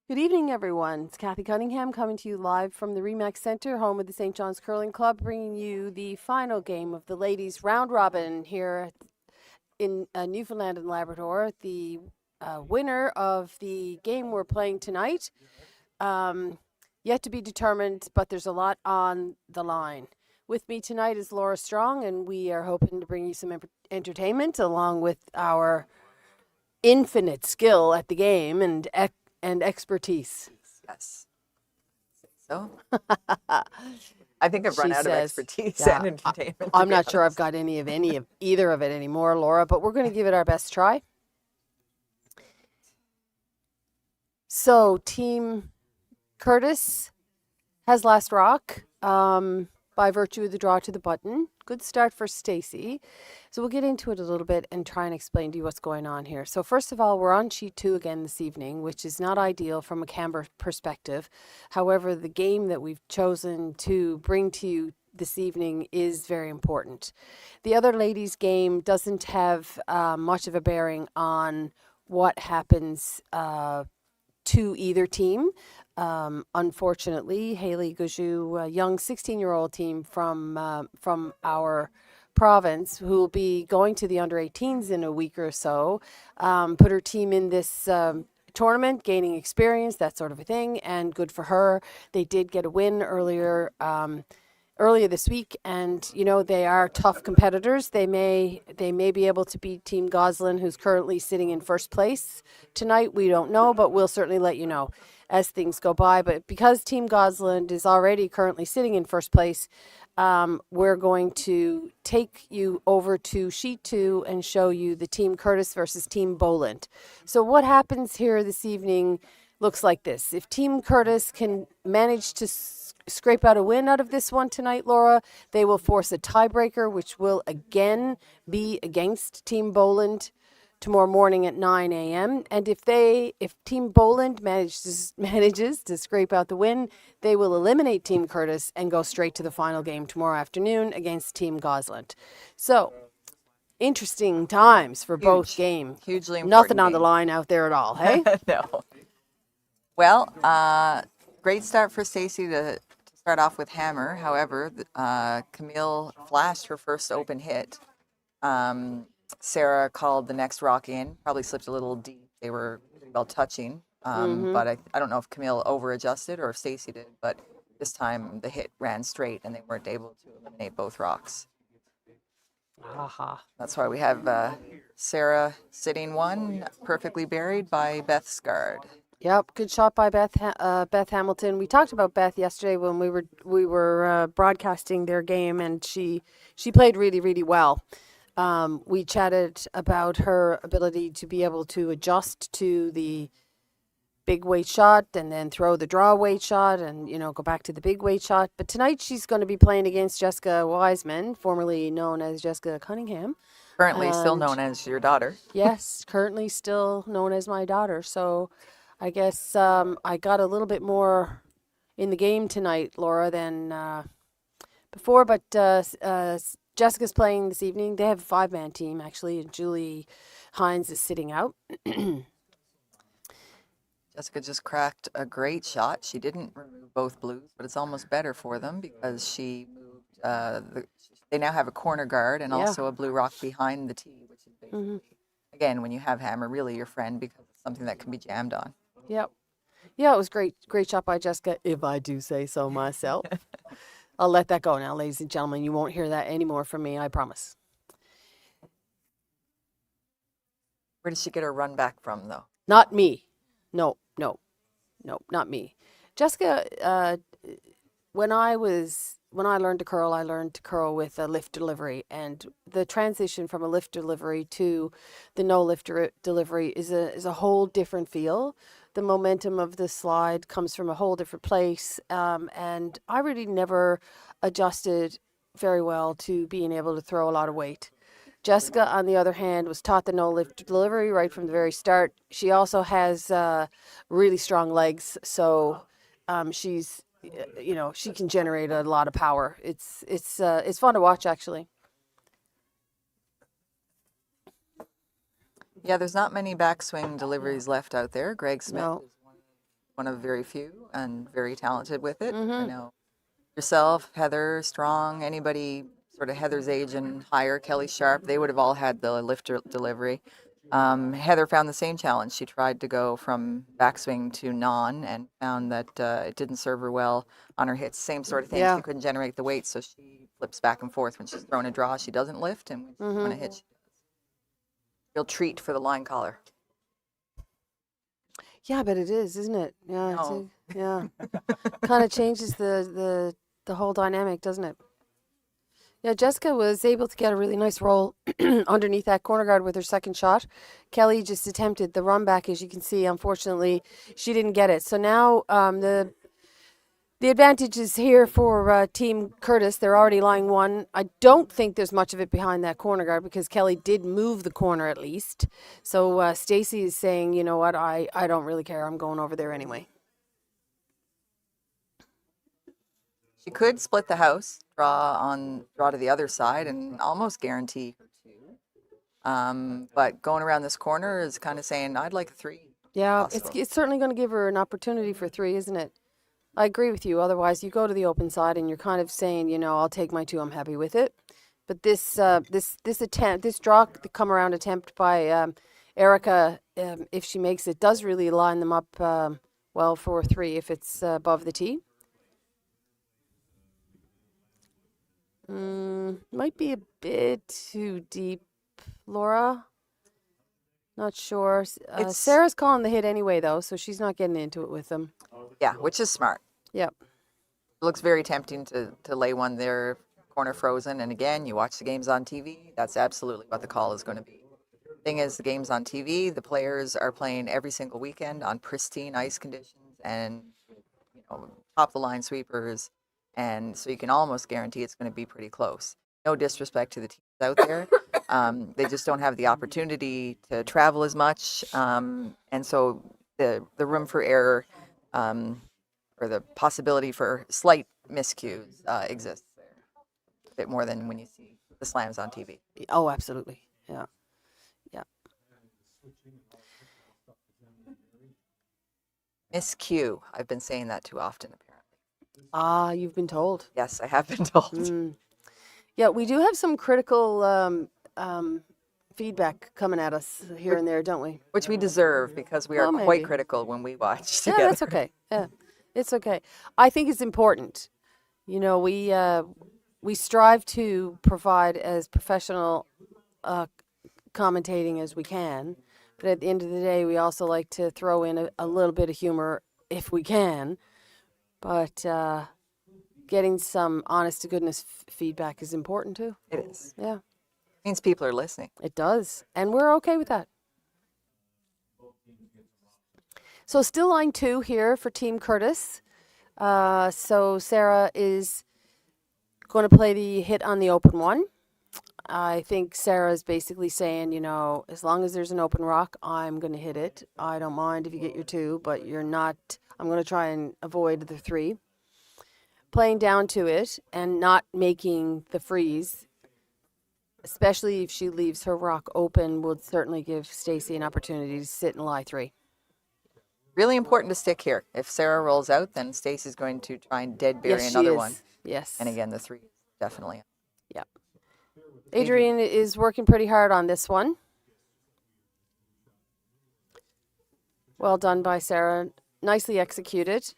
Good evening, everyone. It's Cathy Cunningham coming to you live from the Remax Centre, home of the St. John's Curling Club, bringing you the final game of the ladies' round robin here in Newfoundland and Labrador. The winner of the game we're playing tonight, yet to be determined, but there's a lot on the line. With me tonight is Laura Strong, and we are hoping to bring you some entertainment along with our infinite skill at the game and expertise. Yes. So I think I've run She out of says, expertise yeah, and entertainment. I'm not sure I've got any of either of it anymore, Laura, but we're going to give it our best try. So, Team Curtis has last rock by virtue of the draw to the button. Good start for Stacy. So we'll get into it a little bit and try and explain to you what's going on here. So first of all, we're on sheet 2 again this evening, which is not ideal from a camera perspective. However, the game that we've chosen to bring to you this evening is very important. The other ladies' game doesn't have much of a bearing on what happens to either team. Unfortunately, Haley Gauju, a young 16-year-old team from our province, who will be going to the under-18s in a week or so, put her team in this tournament, gaining experience, that sort of a thing, and good for her. They did get a win earlier this week, and they are tough competitors. They may be able to beat Team Gosselin, who's currently sitting in first place tonight. We don't know, but we'll certainly let you know as things go by. But because Team Gosselin is already currently sitting in first place, we're going to take you over to sheet 2 and show you the Team Curtis versus Team Boland. So what happens here this evening looks like this. If Team Curtis can manage to scrape out a win out of this one tonight, Laura, they will force a tiebreaker, which will again be against Team Boland tomorrow morning at 9 a.m. And if Team Boland manages to scrape out the win, they will eliminate Team Curtis and go straight to the final game tomorrow afternoon against Team Gosselin. So, interesting times for both games. Hugely important. Nothing on the line out there at all, hey? No. Well, great start for Stacy to start off with hammer. However, Camille flashed her first open hit. Sarah called the next rock in, probably slipped a little deep. They were pretty well touching, but I don't know if Camille over-adjusted or if Stacy did, but this time the hit ran straight and they weren't able to eliminate both rocks. That's why we have Sarah sitting one, perfectly buried by Beth Scard. Yep, good shot by Beth Hamilton. We talked about Beth yesterday when we were broadcasting their game, and she played really, really well. We chatted about her ability to be able to adjust to the big weight shot and then throw the draw weight shot and, go back to the big weight shot. But tonight she's going to be playing against Jessica Wiseman, formerly known as Jessica Cunningham. Currently still known as your daughter. Yes, currently still known as my daughter. So I guess I got a little bit more in the game tonight, Laura, than before. But Jessica's playing this evening. They have a 5-man team, actually, and Julie Hines is sitting out. Jessica just cracked a great shot. She didn't remove both blues, but it's almost better for them because she moved. They now have a corner guard and also a blue rock behind the tee, which is basically, again, when you have hammer, really your friend because it's something that can be jammed on. Yep. Yeah, it was great shot by Jessica, if I do say so myself. I'll let that go now, ladies and gentlemen. You won't hear that anymore from me, I promise. Where did she get her run back from, though? Not me. No, not me. Jessica, when I learned to curl with a lift delivery, and the transition from a lift delivery to the no lift delivery is a whole different feel. The momentum of the slide comes from a whole different place, and I really never adjusted very well to being able to throw a lot of weight. Jessica, on the other hand, was taught the no lift delivery right from the very start. She also has really strong legs, so she's, she can generate a lot of power. It's fun to watch, actually. Yeah, there's not many backswing deliveries left out there. Greg Smith is one of very few and very talented with it. I Mm-hmm. know yourself, Heather, Strong, anybody sort of Heather's age and higher, Kelly Sharp, they would have all had the lifter delivery. Heather found the same challenge. She tried to go from backswing to non and found that it didn't serve her well on her hits. Same sort of thing. Yeah. She couldn't generate the weight, so she flips back and forth. When she's throwing a draw, she doesn't lift, and when she's throwing a hit, she does. Real treat for the line caller. Yeah, but it is, isn't it? Yeah, No. yeah. Kind of changes the whole dynamic, doesn't it? Yeah, Jessica was able to get a really nice roll underneath that corner guard with her second shot. Kelly just attempted the run back, as you can see. Unfortunately, she didn't get it. So now the advantage is here for Team Curtis. They're already lying one. I don't think there's much of it behind that corner guard because Kelly did move the corner at least. So Stacy is saying, you know what, I don't really care. I'm going over there anyway. She could split the house, draw to the other side, and almost guarantee her two. But going around this corner is kind of saying, I'd like a three. Yeah, Possible. it's certainly going to give her an opportunity for three, isn't it? I agree with you. Otherwise, you go to the open side and you're kind of saying, you know, I'll take my two. I'm happy with it. But this attempt, this draw, the come around attempt by Erica, if she makes it, does really line them up well for three if it's above the tee. Might be a bit too deep, Laura. Not sure. Sarah's calling the hit anyway, though, so she's not getting into it with them. Yeah, which is smart. Yep. It looks very tempting to lay one there, corner frozen. And again, you watch the games on TV. That's absolutely what the call is going to be. Thing is, the games on TV, the players are playing every single weekend on pristine ice conditions and top of the line sweepers, and so you can almost guarantee it's going to be pretty close. No disrespect to the teams out there, they just don't have the opportunity to travel as much, and so the room for error or the possibility for slight miscues exists there a bit more than when you see the slams on TV. Oh, absolutely. Yeah. Yeah. Miscue. I've been saying that too often, apparently. Ah, you've been told. Yes, I have been told. Yeah, we do have some critical feedback coming at us here and there, don't we? Which we deserve because we are Well, quite maybe. critical when we watch Yeah, together. that's okay. Yeah, it's okay. I think it's important. You know, we strive to provide as professional commentating as we can, but at the end of the day, we also like to throw in a little bit of humor if we can. But getting some honest to goodness feedback is important too. It is. Yeah, It means people are listening. it does, and we're okay with that. So still line two here for Team Curtis. So Sarah is going to play the hit on the open one. I think Sarah is basically saying, you know, as long as there's an open rock, I'm going to hit it. I don't mind if you get your two, but you're not. I'm going to try and avoid the three. Playing down to it and not making the freeze, especially if she leaves her rock open, will certainly give Stacy an opportunity to sit and lie three. Really important to stick here. If Sarah rolls out, then Stacey's going to try and dead bury Yes, another she is. one. Yes. And again, the three, definitely. Yep. Adrian is working pretty hard on this one. Well done by Sarah. Nicely executed.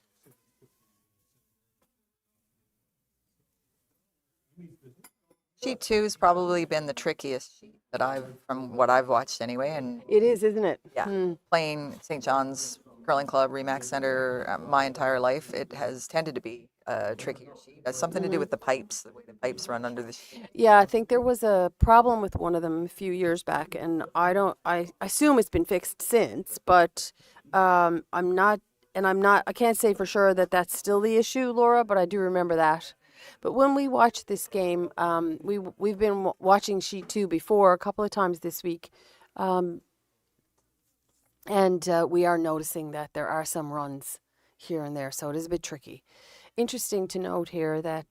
Sheet two has probably been the trickiest sheet that from what I've watched anyway. And It is, isn't it? yeah, playing St. John's Curling Club, Remax Center, my entire life, it has tended to be a trickier sheet. It has something to do with the pipes, the way the pipes run under the sheet. Yeah, I think there was a problem with one of them a few years back, and I assume it's been fixed since, but I can't say for sure that that's still the issue, Laura, but I do remember that. But when we watch this game, we've been watching sheet two before a couple of times this week, and we are noticing that there are some runs here and there, so it is a bit tricky. Interesting to note here that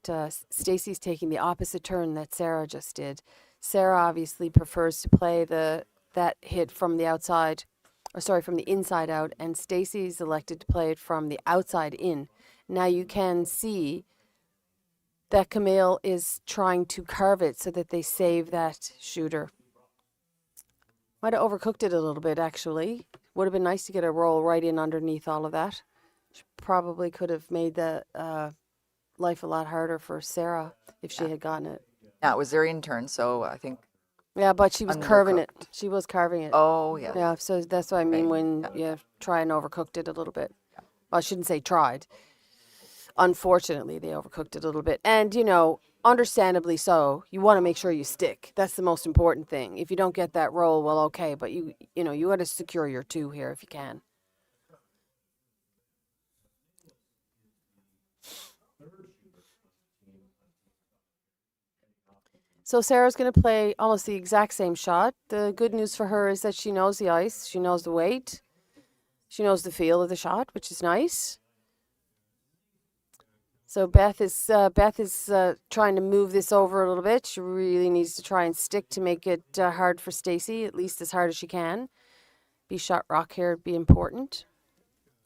Stacy's taking the opposite turn that Sarah just did. Sarah obviously prefers to play that hit from the outside or sorry, from the inside out, and Stacy's elected to play it from the outside in. Now you can see that Camille is trying to carve it so that they save that shooter. Might have overcooked it a little bit, actually. Would have been nice to get a roll right in underneath all of that. She probably could have made the life a lot harder for Sarah if she had gotten it. Now it was their intern, so I think. Yeah, but she was carving it. Undercooked. She was carving it. Oh, yeah. Yeah, so that's what I mean Right. when you try and overcooked it a little bit. Well, I shouldn't say tried. Unfortunately, they overcooked it a little bit. And, understandably so, you want to make sure you stick. That's the most important thing. If you don't get that roll, well, okay, but you got to secure your 2 here if you can. So Sarah's going to play almost the exact same shot. The good news for her is that she knows the ice, she knows the weight, she knows the feel of the shot, which is nice. So Beth is trying to move this over a little bit. She really needs to try and stick to make it hard for Stacy, at least as hard as she can. Be shot rock here, be important.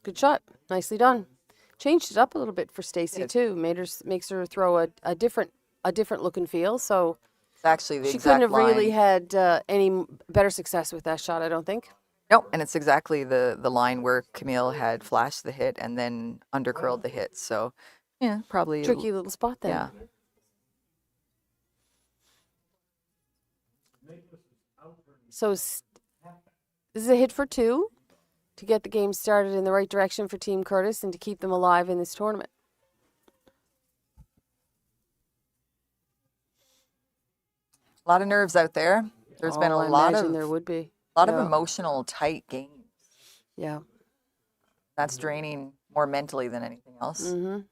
Good shot, nicely done. Changed it up a little bit for Stacy too. Makes her throw a different look and feel. So It's actually the she exact couldn't have line. really had any better success with that shot, I don't think. No, and it's exactly the line where Camille had flashed the hit and then undercurled the hit. So, yeah, probably. Tricky little spot then. Yeah. So this is a hit for 2 to get the game started in the right direction for Team Curtis and to keep them alive in this tournament. A lot of nerves out there. There's been a I lot imagine of there would be. of Yeah. emotional tight games. Yeah. That's draining more mentally than anything else. Mm-hmm.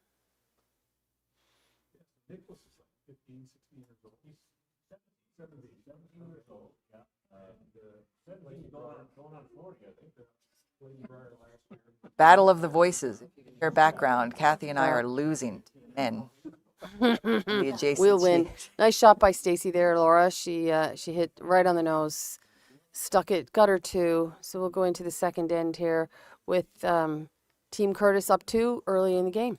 Battle of the voices. If you can hear background, Cathy and I are losing to men. The adjacent We'll win. seat. Nice shot by Stacy there, Laura. She hit right on the nose, stuck it, got her 2. So we'll go into the second end here with Team Curtis up 2 early in the game.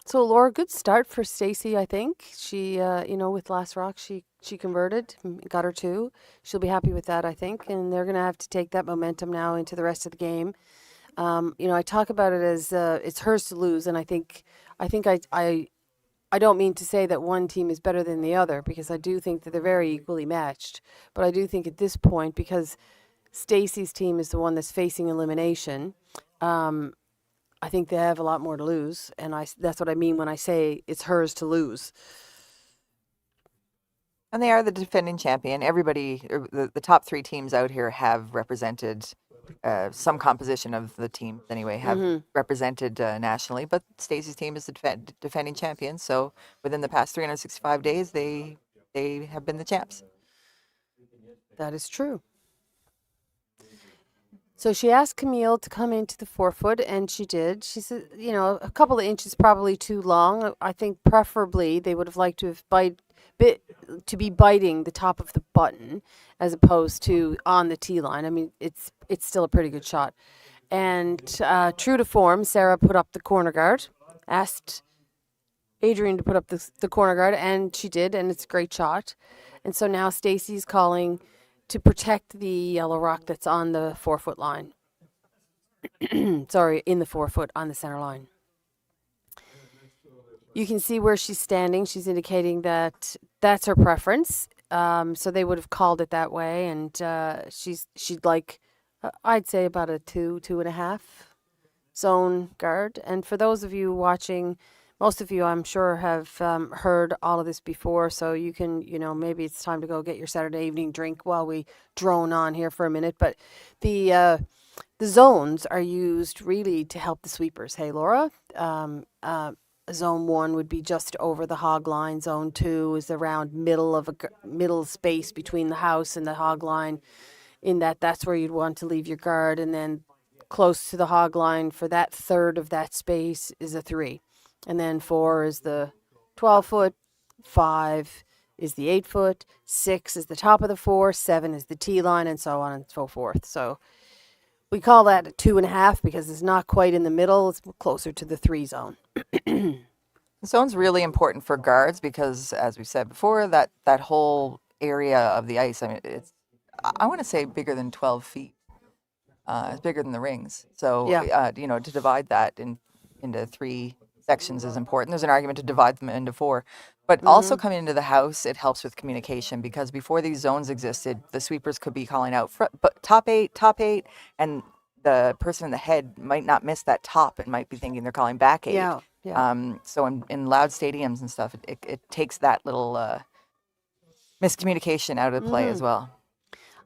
So Laura, good start for Stacy, I think. She, with Last Rock, she converted, got her 2. She'll be happy with that, I think, and they're going to have to take that momentum now into the rest of the game. I talk about it as it's hers to lose, and I think I don't mean to say that one team is better than the other because I do think that they're very equally matched. But I do think at this point, because Stacy's team is the one that's facing elimination, I think they have a lot more to lose, and that's what I mean when I say it's hers to lose. And they are the defending champion. Everybody, the top 3 teams out here have represented some composition of the teams anyway, have represented nationally. But Stacey's team is the defending champion. So within the past 365 days, they have been the champs. That is true. So she asked Camille to come into the 4 foot, and she did. She said, a couple of inches probably too long. I think preferably they would have liked to have to be biting the top of the button as opposed to on the tee line. I mean, it's still a pretty good shot. And true to form, Sarah put up the corner guard, asked Adrian to put up the corner guard, and she did, and it's a great shot. And so now Stacy's calling to protect the yellow rock that's on the 4 foot line. Sorry, in the 4 foot on the center line. You can see where she's standing. She's indicating that that's her preference. So they would have called it that way, and she'd like, I'd say about a 2.5 zone guard. And for those of you watching, most of you, I'm sure, have heard all of this before, so you can, maybe it's time to go get your Saturday evening drink while we drone on here for a minute. But the zones are used really to help the sweepers. Hey, Laura? Zone 1 would be just over the hog line. Zone 2 is around middle space between the house and the hog line. In that's where you'd want to leave your guard, and then close to the hog line for that third of that space is a 3. And then 4 is the 12-foot, 5 is the 8-foot, 6 is the top of the 4, 7 is the tee line, and so on and so forth. So we call that a 2.5 because it's not quite in the middle. It's closer to the 3 zone. The zone's really important for guards because, as we said before, that whole area of the ice, I mean, I want to say bigger than 12 feet. It's bigger than the rings. So, Yeah. To divide that into 3 sections is important. There's an argument to divide them into 4. But also coming into the house, it helps with communication because before these zones existed, the sweepers could be calling out top 8, and the person in the head might not miss that top and might be thinking they're calling back 8. Yeah. So in loud stadiums and stuff, it takes that little miscommunication out of play as well.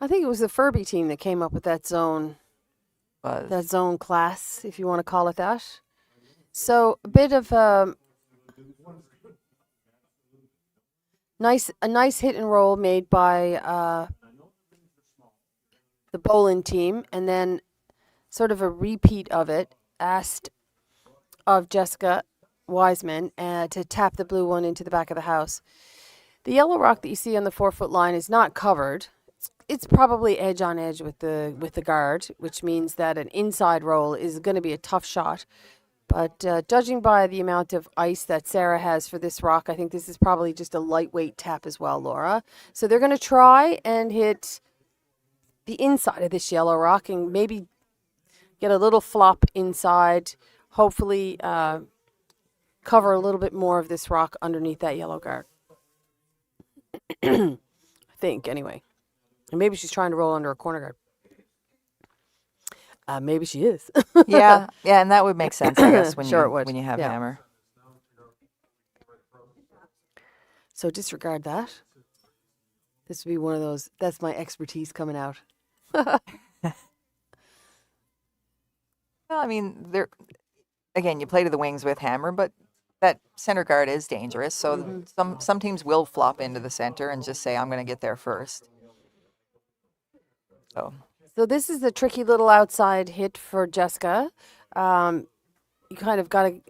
I think it was the Furby team that came up with that zone class, if you want to call it that. So a bit of a nice hit and roll made by the Boland team, and then sort of a repeat of it asked of Jessica Wiseman to tap the blue one into the back of the house. The yellow rock that you see on the 4-foot line is not covered. It's probably edge on edge with the guard, which means that an inside roll is going to be a tough shot. But judging by the amount of ice that Sarah has for this rock, I think this is probably just a lightweight tap as well, Laura. So they're going to try and hit the inside of this yellow rock and maybe get a little flop inside, hopefully cover a little bit more of this rock underneath that yellow guard. I think, anyway. And maybe she's trying to roll under a corner guard. Maybe she is. yeah, and that would make sense, I guess, when you have Yeah. hammer. So disregard that. This would be one of those, that's my expertise coming out. Well, I mean, again, you play to the wings with hammer, but that center guard is dangerous. So some teams will flop into the center and just say, I'm going to get there first. So this is the tricky little outside hit for Jessica. You kind of got to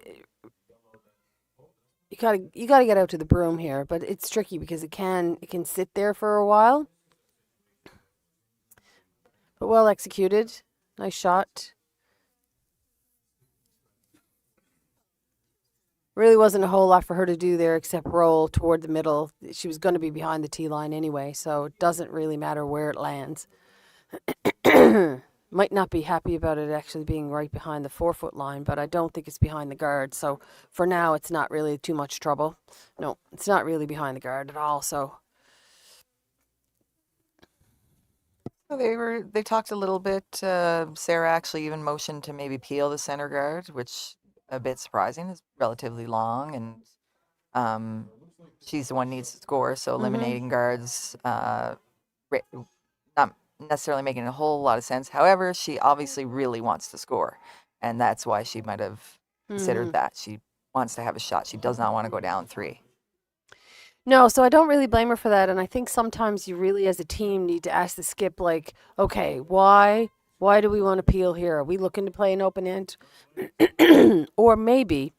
get out to the broom here, but it's tricky because it can sit there for a while. But well executed. Nice shot. Really wasn't a whole lot for her to do there except roll toward the middle. She was going to be behind the tee line anyway, so it doesn't really matter where it lands. Might not be happy about it actually being right behind the 4-foot line, but I don't think it's behind the guard. So for now, it's not really too much trouble. No, it's not really behind the guard at all. So they talked a little bit. Sarah actually even motioned to maybe peel the center guard, which a bit surprising. Is relatively long, and she's the one who needs to score. So eliminating guards, not necessarily making a whole lot of sense. However, she obviously really wants to score, and that's why she might have considered that. She wants to have a shot. She does not want to go down 3. no, so I don't really blame her for that. And I think sometimes you really, as a team, need to ask the skip, like, okay, why Why do we want to peel here? Are we looking to play an open end? Or maybe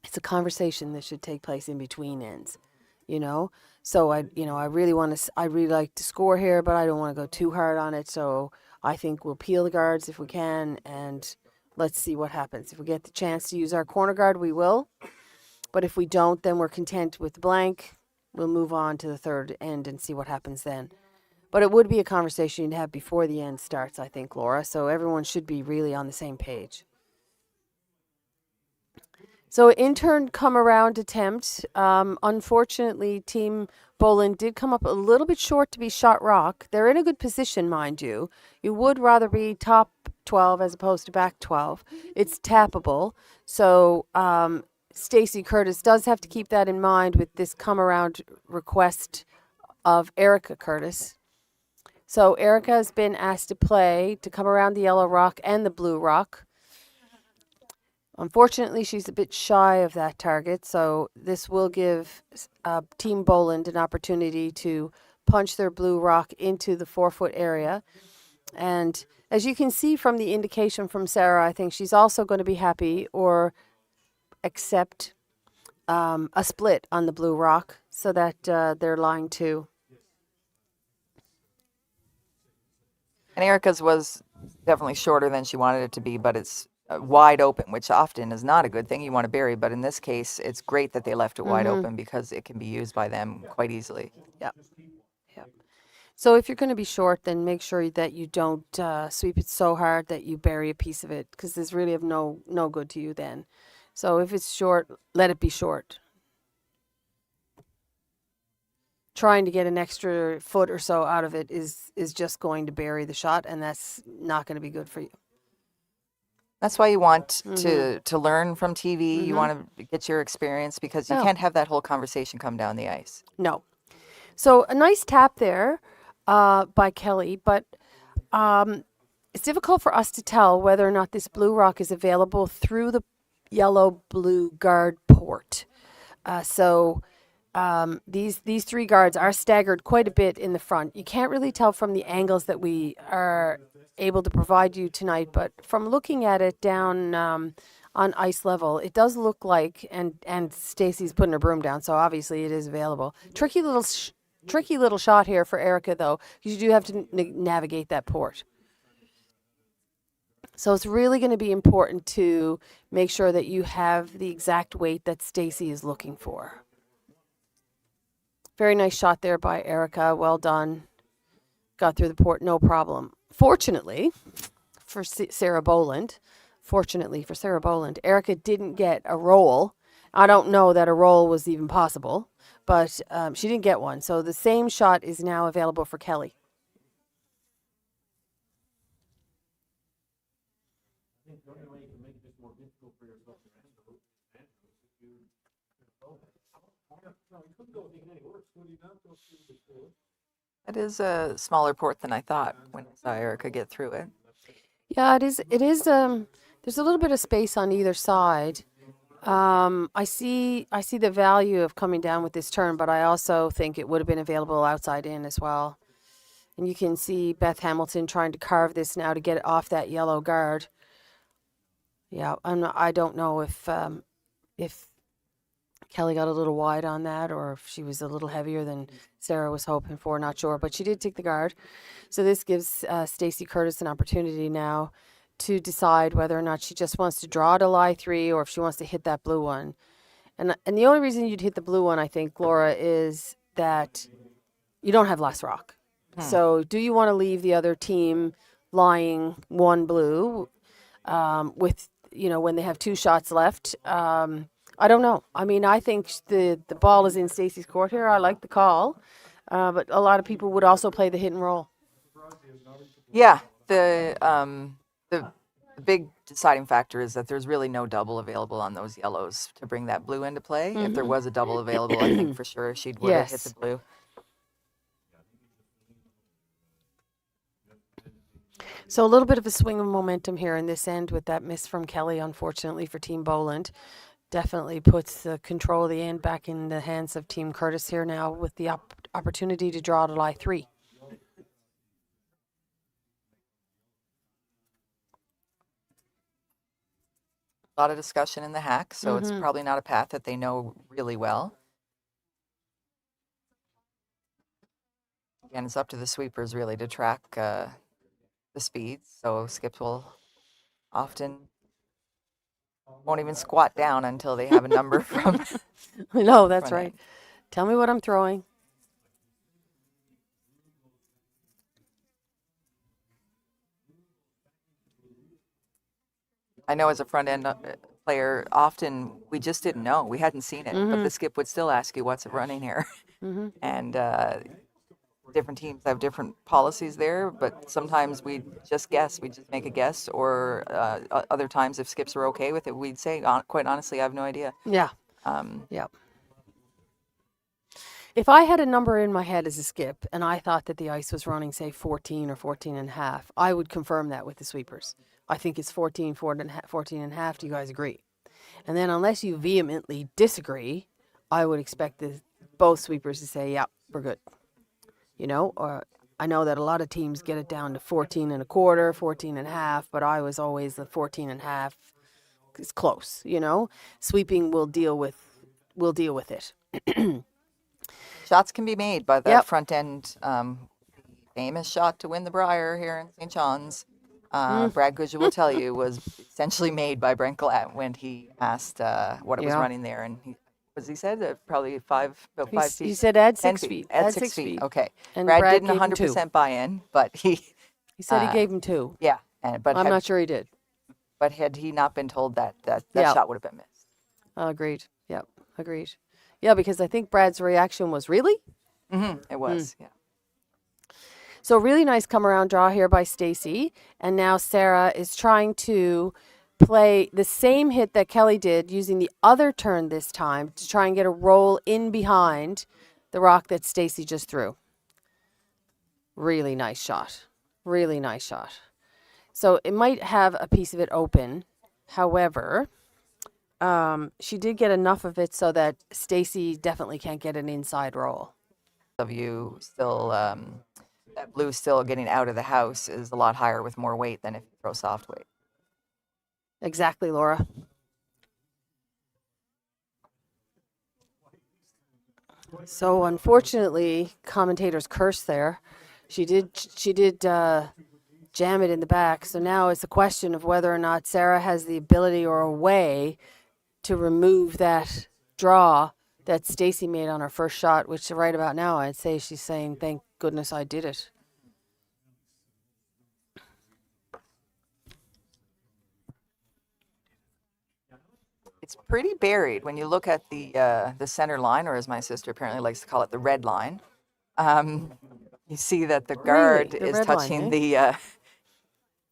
it's a conversation that should take place in between ends, you know? So I really I really like to score here, but I don't want to go too hard on it. So I think we'll peel the guards if we can, and let's see what happens. If we get the chance to use our corner guard, we will. But if we don't, then we're content with the blank. We'll move on to the third end and see what happens then. But it would be a conversation you'd have before the end starts, I think, Laura. So everyone should be really on the same page. So in turn, come around attempt. Unfortunately, Team Boland did come up a little bit short to be shot rock. They're in a good position, mind you. You would rather be top 12 as opposed to back 12. It's tappable. So Stacey Curtis does have to keep that in mind with this come around request of Erica Curtis. So Erica has been asked to come around the yellow rock and the blue rock. Unfortunately, she's a bit shy of that target, so this will give Team Boland an opportunity to punch their blue rock into the 4-foot area. And as you can see from the indication from Sarah, I think she's also going to be happy or accept a split on the blue rock so that they're lying 2. And Erica's was definitely shorter than she wanted it to be, but it's wide open, which often is not a good thing. You want to bury, but in this case, it's great that they left it wide open because it can be used by them quite easily. Yep. Yep. So if you're going to be short, then make sure that you don't sweep it so hard that you bury a piece of it, because there's really of no good to you then. So if it's short, let it be short. Trying to get an extra foot or so out of it is just going to bury the shot, and that's not going to be good for you. That's why you want to learn from TV. You want to get your experience because you can't have that whole conversation come down the ice. No. So a nice tap there by Kelly, but it's difficult for us to tell whether or not this blue rock is available through the yellow-blue guard port. These 3 guards are staggered quite a bit in the front. You can't really tell from the angles that we are able to provide you tonight, but from looking at it down on ice level, it does look like, and Stacey's putting her broom down, so obviously it is available. Tricky little shot here for Erica, though, because you do have to navigate that port. So it's really going to be important to make sure that you have the exact weight that Stacey is looking for. Very nice shot there by Erica. Well done. Got through the port, no problem. Fortunately for Sarah Boland, Erica didn't get a roll. I don't know that a roll was even possible, but she didn't get one. So the same shot is now available for Kelly. It is a smaller port than I thought when I saw Erica get through it. Yeah, it is. It is. There's a little bit of space on either side. I see the value of coming down with this turn, but I also think it would have been available outside in as well. And you can see Beth Hamilton trying to carve this now to get it off that yellow guard. Yeah, I don't know if Kelly got a little wide on that, or if she was a little heavier than Sarah was hoping for, not sure. But she did take the guard. So this gives Stacey Curtis an opportunity now to decide whether or not she just wants to draw to lie 3 or if she wants to hit that blue one. And the only reason you'd hit the blue one, I think, Laura, is that you don't have last rock. So do you want to leave the other team lying 1 blue with, when they have 2 shots left? I don't know. I mean, I think the ball is in Stacey's court here. I like the call. But a lot of people would also play the hit and roll. Yeah. The big deciding factor is that there's really no double available on those yellows to bring that blue into play. If there was a double available, I think for sure she would have hit the blue. So a little bit of a swing of momentum here in this end with that miss from Kelly, unfortunately, for Team Boland. Definitely puts the control of the end back in the hands of Team Curtis here now with the opportunity to draw to lie 3. a lot of discussion in the hack, so it's Mm-hmm. probably not a path that they know really well. Again, it's up to the sweepers really to track the speeds. So skips will often won't even squat down until they have a number from No, that's front right. end. Tell me what I'm throwing. I know as a front end player, often we just didn't know. We hadn't seen it, but the skip would still ask you, what's it running here? Mm-hmm. And different teams have different policies there, but sometimes we just guess. We just make a guess, or other times, if skips are okay with it, we'd say, quite honestly, I have no idea. Yeah. Yeah. If I had a number in my head as a skip and I thought that the ice was running, say, 14 or 14 and a half, I would confirm that with the sweepers. I think it's 14, 14 and a half. Do you guys agree? And then unless you vehemently disagree, I would expect both sweepers to say, yeah, we're good. Or I know that a lot of teams get it down to 14 and a quarter, 14 and a half, but I was always the 14 and a half. It's close, Sweeping will deal with it. Shots can be made by the Yep. front end. Famous shot to win the Brier here in St. John's. Brad Goodger will tell you was essentially made by Brent Glatt when he asked what it was Yeah. running there, and he said probably about 5 feet. He said add 10 6 feet. Add 6 feet. Okay. And Brad Brad didn't gave him 2. 100% buy in, but He said he gave him 2. yeah. I'm not sure he did. But had he not been told that Yeah. shot would have been missed. Agreed. Yep. Agreed. Yeah, because I think Brad's reaction was, really? It was, yeah. So really nice come around draw here by Stacy. And now Sarah is trying to play the same hit that Kelly did using the other turn this time to try and get a roll in behind the rock that Stacy just threw. Really nice shot. Really nice shot. So it might have a piece of it open. However, she did get enough of it so that Stacy definitely can't get an inside roll. Of you still, that blue still getting out of the house is a lot higher with more weight than if you throw soft weight. Exactly, Laura. So unfortunately, commentators curse there. She did jam it in the back. So now it's a question of whether or not Sarah has the ability or a way to remove that draw that Stacy made on her first shot, which right about now I'd say she's saying, thank goodness I did it. It's pretty buried when you look at the center line, or as my sister apparently likes to call it, the red line. You see that the guard Really? The is red line, touching eh?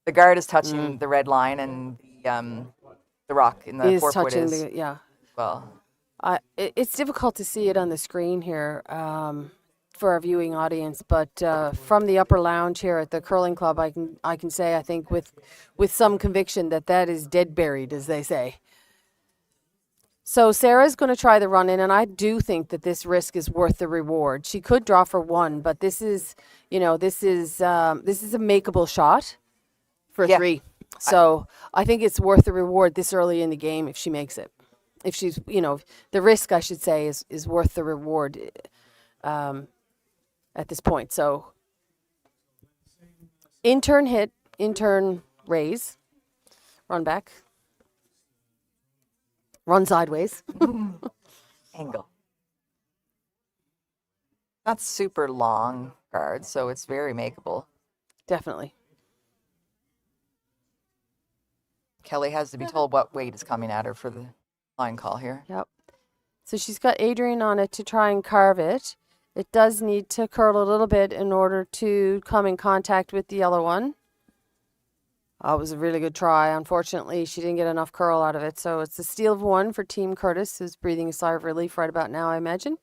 the guard is touching the red line, and the rock in the Is forefoot touching is yeah. well. It's difficult to see it on the screen here for our viewing audience, but from the upper lounge here at the curling club, I can say I think with some conviction that is dead buried, as they say. So Sarah's going to try the run in, and I do think that this risk is worth the reward. She could draw for 1, but this is a makeable shot for 3. So I think it's worth the reward this early in the game if she makes it. If she's, the risk, I should say, is worth the reward at this point. So in turn hit, in turn raise, run back, run sideways. Angle. Not super long guard, so it's very makeable. Definitely. Kelly has to be told what weight is coming at her for the line call here. Yep. So she's got Adrian on it to try and carve it. It does need to curl a little bit in order to come in contact with the yellow one. It was a really good try. Unfortunately, she didn't get enough curl out of it. So it's a steal of 1 for Team Curtis, who's breathing a sigh of relief right about now, I imagine.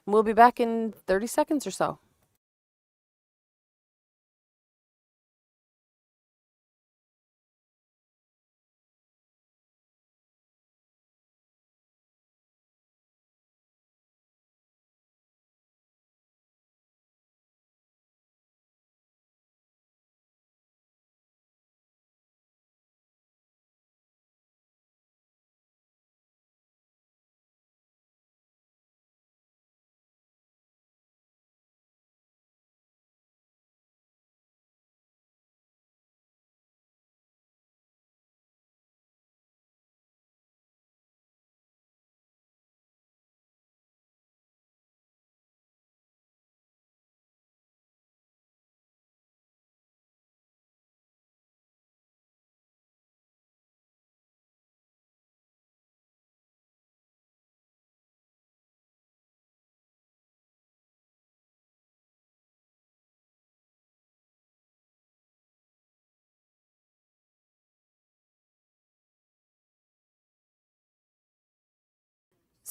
And we'll be back in 30 seconds or so.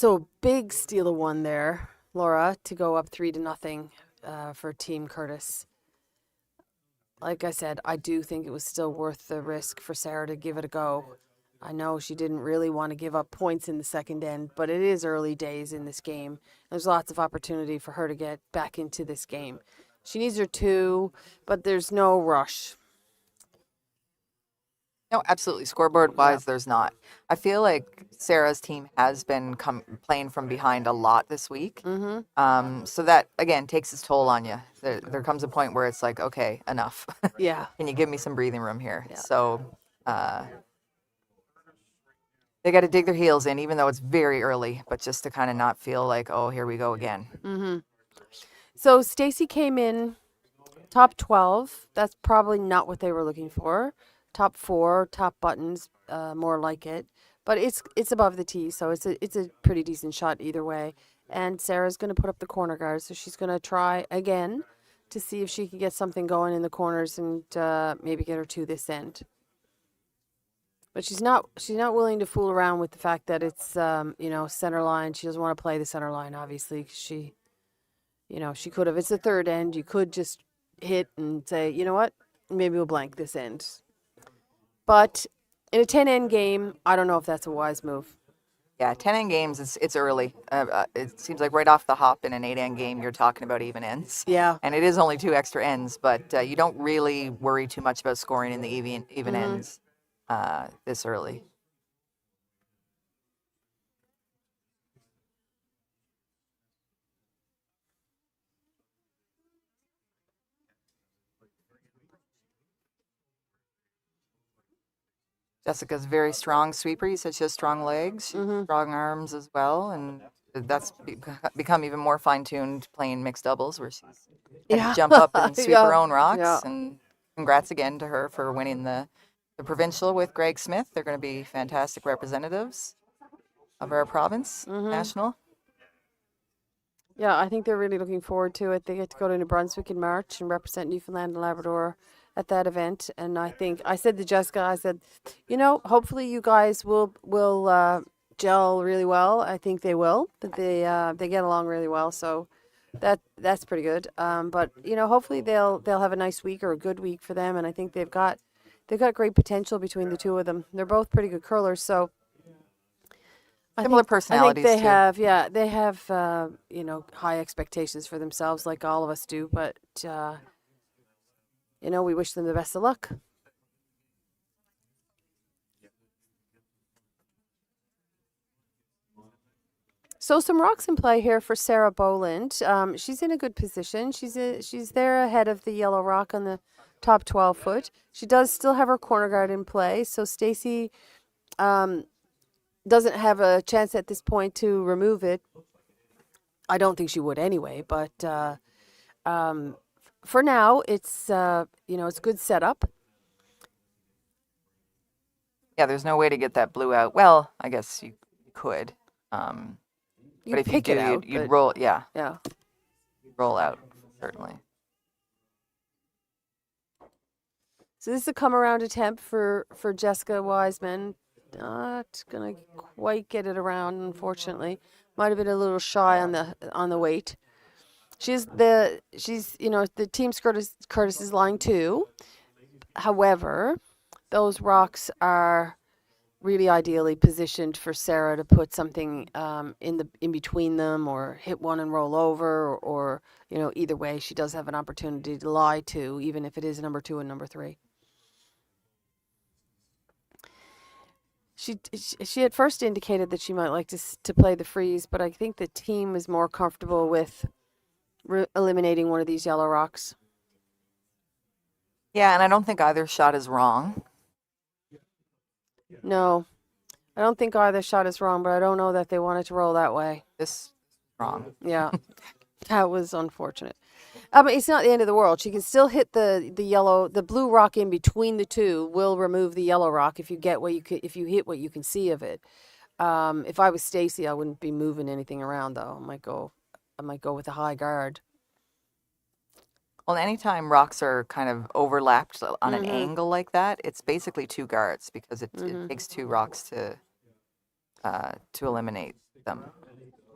So big steal of one there, Laura, to go up 3-0 for Team Curtis. Like I said, I do think it was still worth the risk for Sarah to give it a go. I know she didn't really want to give up points in the second end, but it is early days in this game. There's lots of opportunity for her to get back into this game. She needs her 2, but there's no rush. No, absolutely. Scoreboard-wise, there's not. I feel like Sarah's team has been playing from behind a lot this week. So that, again, takes its toll on you. There comes a point where it's like, okay, enough. Yeah. Can you give me some breathing room here? Yeah. So they got to dig their heels in, even though it's very early, but just to kind of not feel like, oh, here we go again. So Stacy came in top 12. That's probably not what they were looking for. Top 4, top buttons, more like it. But it's above the tee, so it's a pretty decent shot either way. And Sarah's going to put up the corner guard, so she's going to try again to see if she can get something going in the corners and maybe get her to this end. But she's not willing to fool around with the fact that it's center line. She doesn't want to play the center line, obviously. 'Cause she could have. It's the third end. You could just hit and say, you know what, maybe we'll blank this end. But in a 10-end game, I don't know if that's a wise move. Yeah, 10-end games, it's early. It seems like right off the hop in an 8-end game, you're talking about even ends. Yeah. And it is only 2 extra ends, but you don't really worry too much about scoring in the even ends this early. Jessica's very strong sweeper. You said she has strong legs, she has strong arms as well, and that's become even more fine-tuned playing mixed doubles, where she's can jump up and sweep her own rocks. Yeah. And congrats again to her for winning the provincial with Greg Smith. They're going to be fantastic representatives of our province, national. Yeah, I think they're really looking forward to it. They get to go to New Brunswick in March and represent Newfoundland and Labrador at that event. And I think I said to Jessica, I said, hopefully you guys will gel really well. I think they will. But they get along really well, so that's pretty good. But hopefully they'll have a nice week or a good week for them. And I think they've got great potential between the two of them. They're both pretty good curlers, so. Similar personalities. I think they have high expectations for themselves, like all of us do. But we wish them the best of luck. So some rocks in play here for Sarah Boland. She's in a good position. She's there ahead of the yellow rock on the top 12 foot. She does still have her corner guard in play. So Stacy doesn't have a chance at this point to remove it. I don't think she would anyway, but for now, it's it's a good setup. Yeah, there's no way to get that blue out. Well, I guess you could. But if you do, you'd roll. Yeah. Yeah. Roll out, certainly. So this is a come around attempt for Jessica Wiseman. Not gonna quite get it around, unfortunately. Might have been a little shy on the weight. She's the Team Curtis is line 2. However, those rocks are really ideally positioned for Sarah to put something in between them, or hit one and roll over, or either way, she does have an opportunity to lie to, even if it is number 2 and number 3. She at first indicated that she might like to play the freeze, but I think the team is more comfortable with eliminating one of these yellow rocks. Yeah, and I don't think either shot is wrong. No, I don't think either shot is wrong, but I don't know that they wanted to roll that way. This is wrong. Yeah, that was unfortunate. But it's not the end of the world. She can still hit the blue rock in between the two. Will remove the yellow rock if you hit what you can see of it. If I was Stacy, I wouldn't be moving anything around though. I might go with a high guard. Well, anytime rocks are kind of overlapped on an angle like that, it's basically 2 guards, because it takes 2 rocks to eliminate them.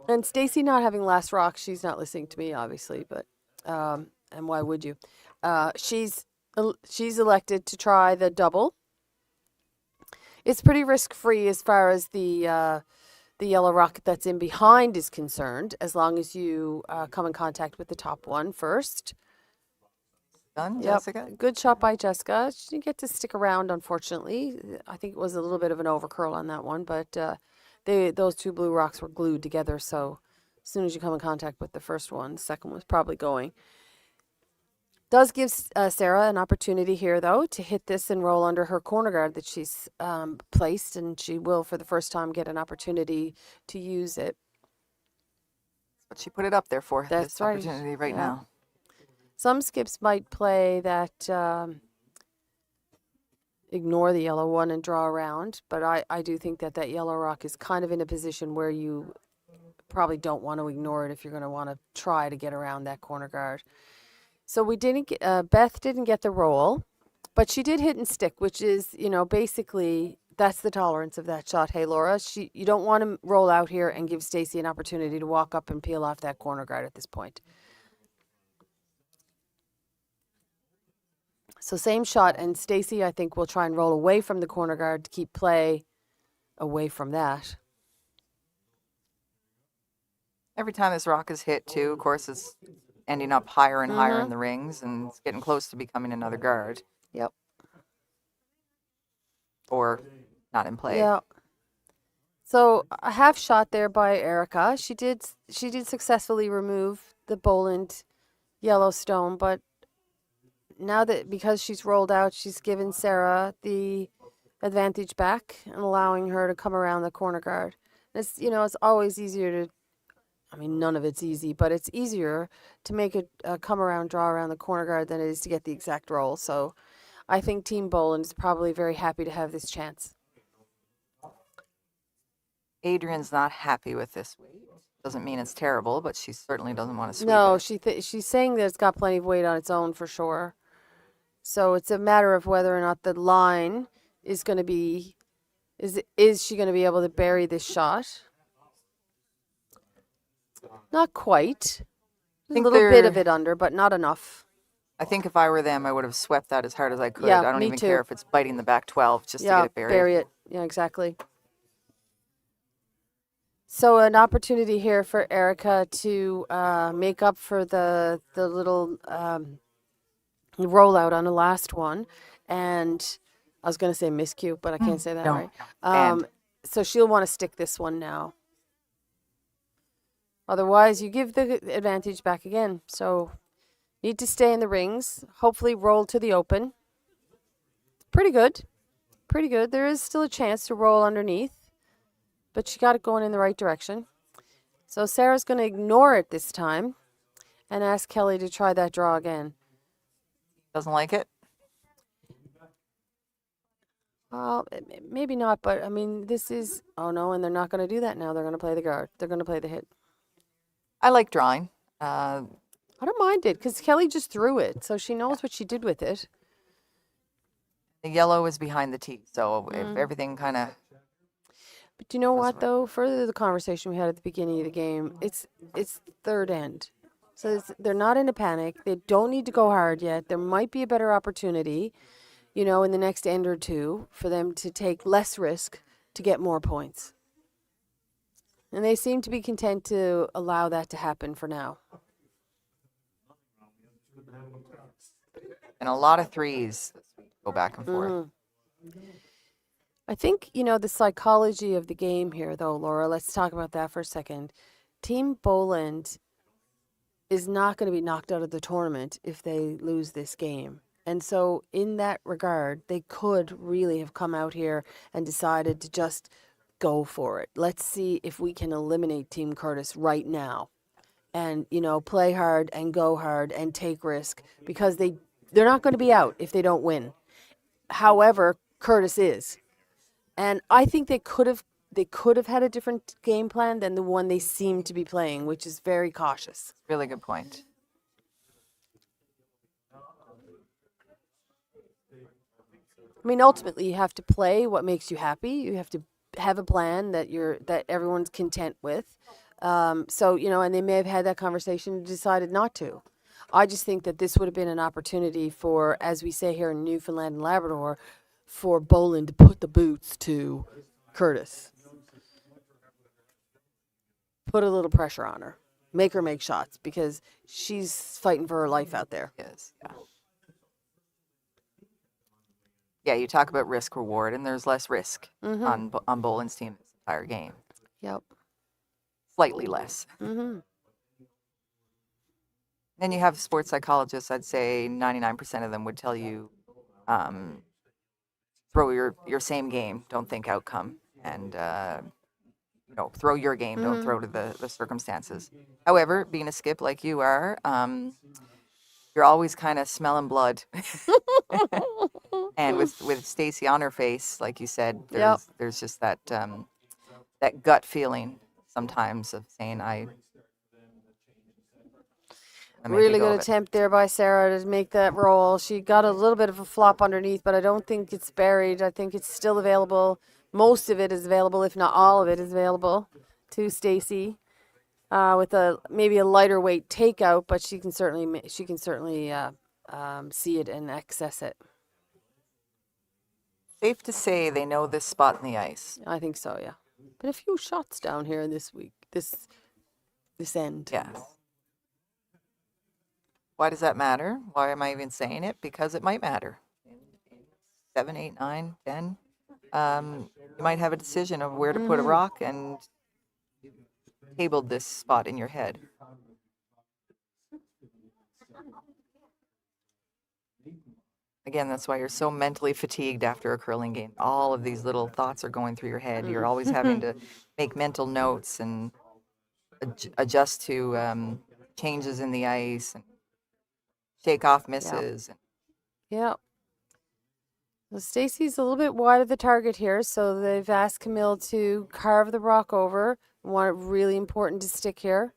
And Stacy not having last rock, she's not listening to me, obviously, but and why would you? She's elected to try the double. It's pretty risk free as far as the yellow rock that's in behind is concerned, as long as you come in contact with the top one first. Done, Yep. Jessica? Good shot by Jessica. She didn't get to stick around, unfortunately. I think it was a little bit of an overcurl on that one, but those two blue rocks were glued together, so as soon as you come in contact with the first one, the second one's probably going. Does give Sarah an opportunity here, though, to hit this and roll under her corner guard that she's placed, and she will, for the first time, get an opportunity to use it. But she put it up there for That's this right. opportunity right Yeah. now. Some skips might play that ignore the yellow one and draw around, but I do think that that yellow rock is kind of in a position where you probably don't want to ignore it if you're going to want to try to get around that corner guard. So we didn't get, Beth didn't get the roll, but she did hit and stick, which is, basically that's the tolerance of that shot. Hey, Laura, you don't want to roll out here and give Stacy an opportunity to walk up and peel off that corner guard at this point. So same shot, and Stacy, I think, will try and roll away from the corner guard to keep play away from that. Every time this rock is hit, too, of course, it's ending up higher and higher in the rings, and it's getting close to becoming another guard. Yep. Or not in play. Yeah. So a half shot there by Erica. She did successfully remove the Boland Yellowstone, but now that because she's rolled out, she's given Sarah the advantage back and allowing her to come around the corner guard. It's it's always easier to, I mean, none of it's easy, but it's easier to make a come around draw around the corner guard than it is to get the exact roll. So I think Team Boland is probably very happy to have this chance. Adrian's not happy with this weight. Doesn't mean it's terrible, but she certainly doesn't want to sweep No, it. she's saying that it's got plenty of weight on its own for sure. So it's a matter of whether or not the line is going to be, is she going to be able to bury this shot? Not quite. A little bit of it under, but not enough. I think if I were them, I would have swept that as hard as I could. Yeah, I don't me even too. care if it's biting the back 12 just to Yeah, get it buried. bury it. Yeah, exactly. So an opportunity here for Erica to make up for the little rollout on the last one, and I was going to say miscue, but I can't say that No. right. So she'll want to stick this one now. Otherwise, you give the advantage back again. So need to stay in the rings. Hopefully, roll to the open. Pretty good. Pretty good. There is still a chance to roll underneath, but she got it going in the right direction. So Sarah's going to ignore it this time and ask Kelly to try that draw again. Doesn't like it? Well, maybe not, but I mean, this is, oh no, and they're not going to do that now. They're going to play the guard. They're going to play the hit. I like drawing. I don't mind it because Kelly just threw it, so she knows what she did with it. The yellow is behind the tee, so if everything kind of... But you know what, though? Further to the conversation we had at the beginning of the game, it's third end. So they're not in a panic. They don't need to go hard yet. There might be a better opportunity, in the next end or two for them to take less risk to get more points. And they seem to be content to allow that to happen for now. And a lot of threes go back and forth. I think, the psychology of the game here, though, Laura, let's talk about that for a second. Team Boland is not going to be knocked out of the tournament if they lose this game. And so in that regard, they could really have come out here and decided to just go for it. Let's see if we can eliminate Team Curtis right now and, play hard and go hard and take risk because they're not going to be out if they don't win. However, Curtis is. And I think they could have had a different game plan than the one they seem to be playing, which is very cautious. Really good point. I mean, ultimately, you have to play what makes you happy. You have to have a plan that everyone's content with. So, and they may have had that conversation and decided not to. I just think that this would have been an opportunity for, as we say here in Newfoundland and Labrador, for Boland to put the boots to Curtis. Put a little pressure on her. Make her make shots because she's fighting for her life out there. Yes. Yeah. Yeah, you talk about risk reward, and there's less risk on Boland's team this entire game. Yep. Slightly less. Mm-hmm. Then you have sports psychologists. I'd say 99% of them would tell you, throw your same game. Don't think outcome, and throw your game. Don't throw to the circumstances. However, being a skip like you are, you're always kind of smelling blood. And with Stacy on her face, like you said, there's just that that gut feeling sometimes of saying I make Really a go good of it. attempt there by Sarah to make that roll. She got a little bit of a flop underneath, but I don't think it's buried. I think it's still available. Most of it is available, if not all of it is available to Stacy, with maybe a lighter weight takeout, but she can certainly see it and access it. Safe to say they know this spot in the ice. I think so, yeah. Been a few shots down here this week, this end. Yes. Why does that matter? Why am I even saying it? Because it might matter. In 7, 8, 9, 10, you might have a decision of where to put a rock, and tabled this spot in your head. Again, that's why you're so mentally fatigued after a curling game. All of these little thoughts are going through your head. You're always having to make mental notes and adjust to changes in the ice and shake off misses. Yeah. Well, Stacy's a little bit wide of the target here, so they've asked Camille to carve the rock over. Want it really important to stick here,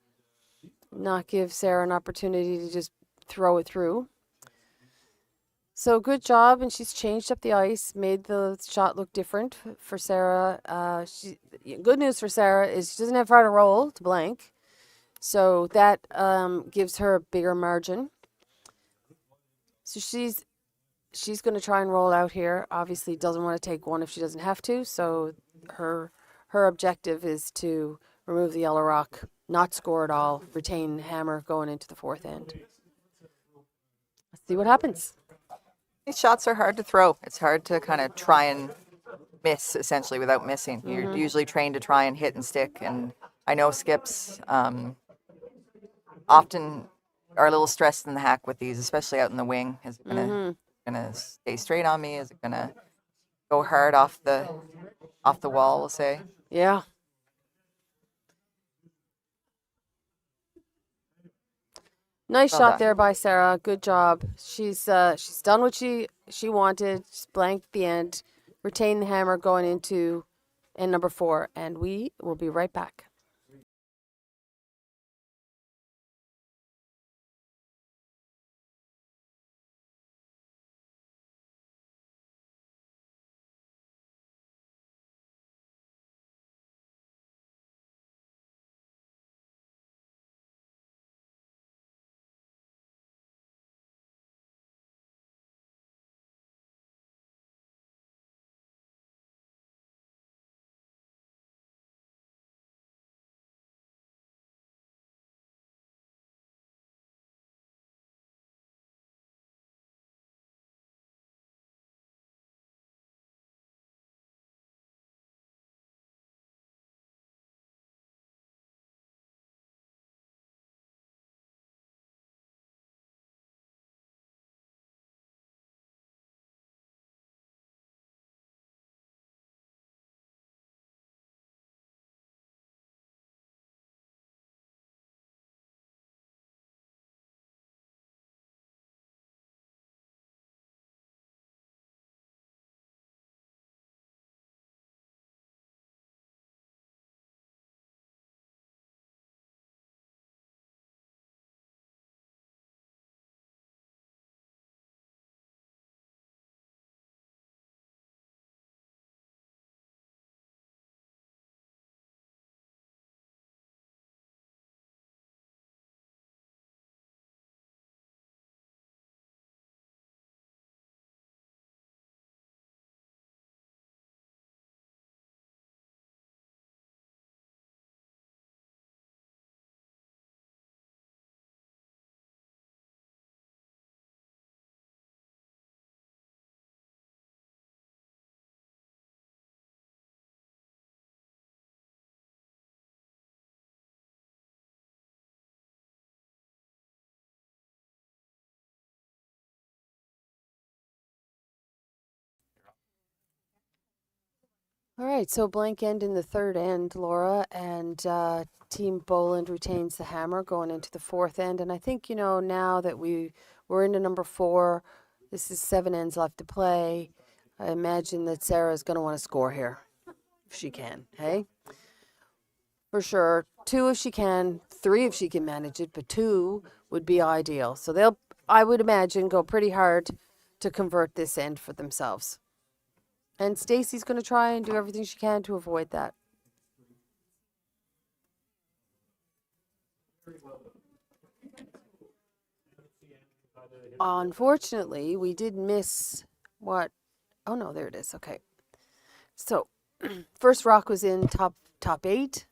not give Sarah an opportunity to just throw it through. So good job, and she's changed up the ice, made the shot look different for Sarah. Good news for Sarah is she doesn't have far to roll to blank, so that gives her a bigger margin. So she's going to try and roll out here. Obviously doesn't want to take one if she doesn't have to, so her objective is to remove the yellow rock, not score at all, retain hammer going into the fourth end. Let's see what happens. These shots are hard to throw. It's hard to kind of try and miss, essentially, without missing. You're usually trained to try and hit and stick, and I know skips often are a little stressed in the hack with these, especially out in the wing. Is it gonna stay straight on me? Is it gonna go hard off the wall, we'll say? Yeah. Nice Well shot done. there by Sarah. Good job. She's done what she wanted. She's blanked the end, retained the hammer going into end number 4, and we will be right back. All right, so blank end in the third end, Laura, and Team Boland retains the hammer going into the fourth end. And I think, now that we're into number 4, this is 7 ends left to play. I imagine that Sarah's going to want to score here, if she can, hey? For sure. 2 if she can, 3 if she can manage it, but 2 would be ideal. So they'll, I would imagine, go pretty hard to convert this end for themselves. And Stacy's going to try and do everything she can to avoid that. Unfortunately, we did miss what? Oh no, there it is. Okay. So, first rock was in top 8.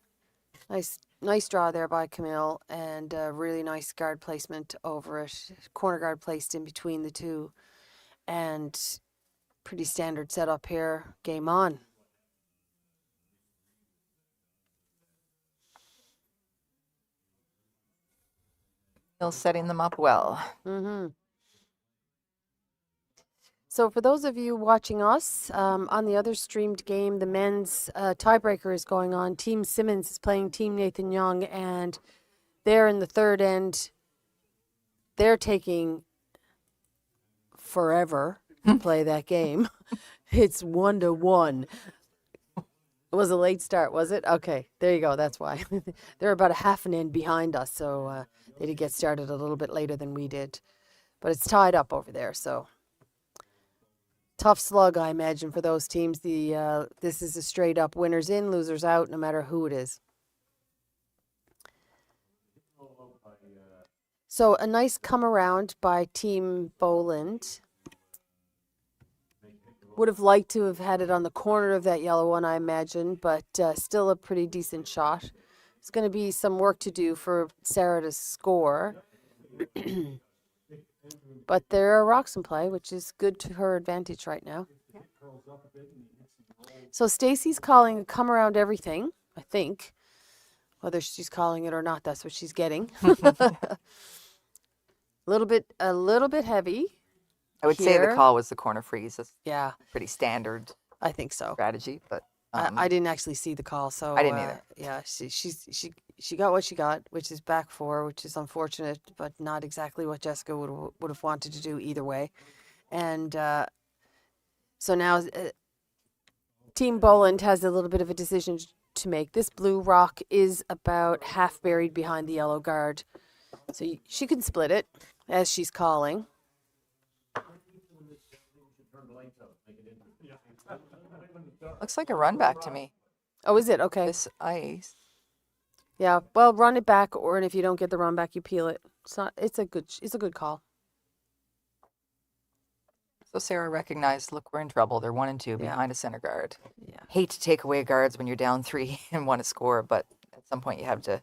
Nice draw there by Camille, and a really nice guard placement over it. Corner guard placed in between the two, and pretty standard setup here. Game on. Still setting them up well. Mm-hmm. So for those of you watching us, on the other streamed game, the men's tiebreaker is going on. Team Simmons is playing Team Nathan Young, and they're in the third end. They're taking forever to play that game. It's 1-1. It was a late start, was it? Okay, there you go. That's why. They're about a half an end behind us, so they did get started a little bit later than we did. But it's tied up over there, so tough slug, I imagine, for those teams. This is a straight up winners in, losers out, no matter who it is. So a nice come around by Team Boland. Would have liked to have had it on the corner of that yellow one, I imagine, but still a pretty decent shot. It's going to be some work to do for Sarah to score. But there are rocks in play, which is good to her advantage right now. So Stacy's calling a come around everything, I think. Whether she's calling it or not, that's what she's getting. A little bit heavy. I would say the call was the corner freeze. That's pretty standard. I think so. Strategy, but I didn't actually see the call, so I didn't either. Yeah, she got what she got, which is back 4, which is unfortunate, but not exactly what Jessica would have wanted to do either way. And so now Team Boland has a little bit of a decision to make. This blue rock is about half buried behind the yellow guard, so she can split it as she's calling. Looks like a run back to me. Oh, is it? Okay. This ice. Yeah. Well, run it back, and if you don't get the run back, you peel it. It's a good call. So Sarah recognized, look, we're in trouble. They're 1 and 2 behind a center guard. Yeah. Hate to take away guards when you're down 3 and want to score, but at some point you have to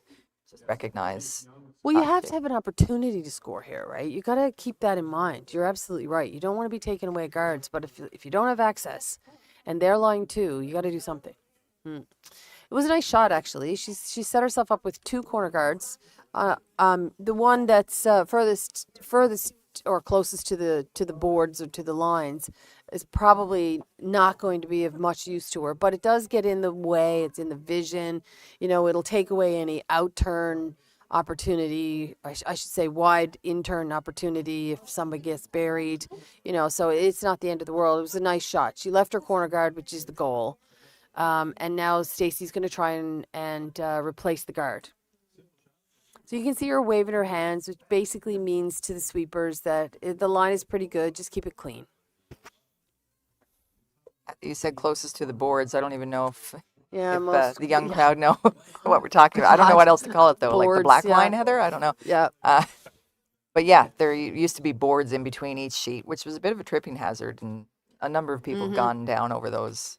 just recognize. Well, you have to have an opportunity to score here, right? You got to keep that in mind. You're absolutely right. You don't want to be taking away guards, but if you don't have access, and they're lying too, you got to do something. It was a nice shot, actually. She set herself up with 2 corner guards. The one that's furthest or closest to the boards or to the lines is probably not going to be of much use to her, but it does get in the way. It's in the vision. It'll take away any out-turn opportunity. I should say wide in-turn opportunity if somebody gets buried. So it's not the end of the world. It was a nice shot. She left her corner guard, which is the goal. And now Stacy's going to try and replace the guard. So you can see her waving her hands, which basically means to the sweepers that the line is pretty good. Just keep it clean. You said closest to the boards. I don't even know if the young crowd know what we're talking about. I don't know what else to call it, though. Boards, like the black line, Heather? I don't know. Yeah. But yeah, there used to be boards in between each sheet, which was a bit of a tripping hazard. And a number of people have gone down over those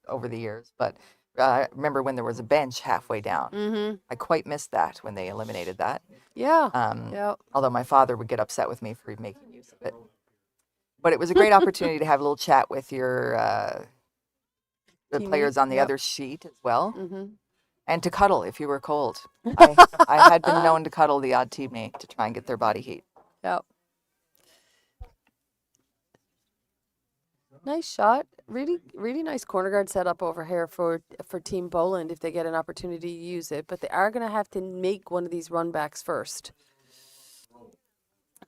over the years. But I remember when there was a bench halfway down. I quite missed that when they eliminated that. Yeah. Although my father would get upset with me for making use of it. But it was a great opportunity to have a little chat with your the players on the other sheet as well. And to cuddle if you were cold. I had been known to cuddle the odd teammate to try and get their body heat. Yep. Nice shot. Really, really nice corner guard setup over here for Team Boland if they get an opportunity to use it. But they are going to have to make one of these run backs first.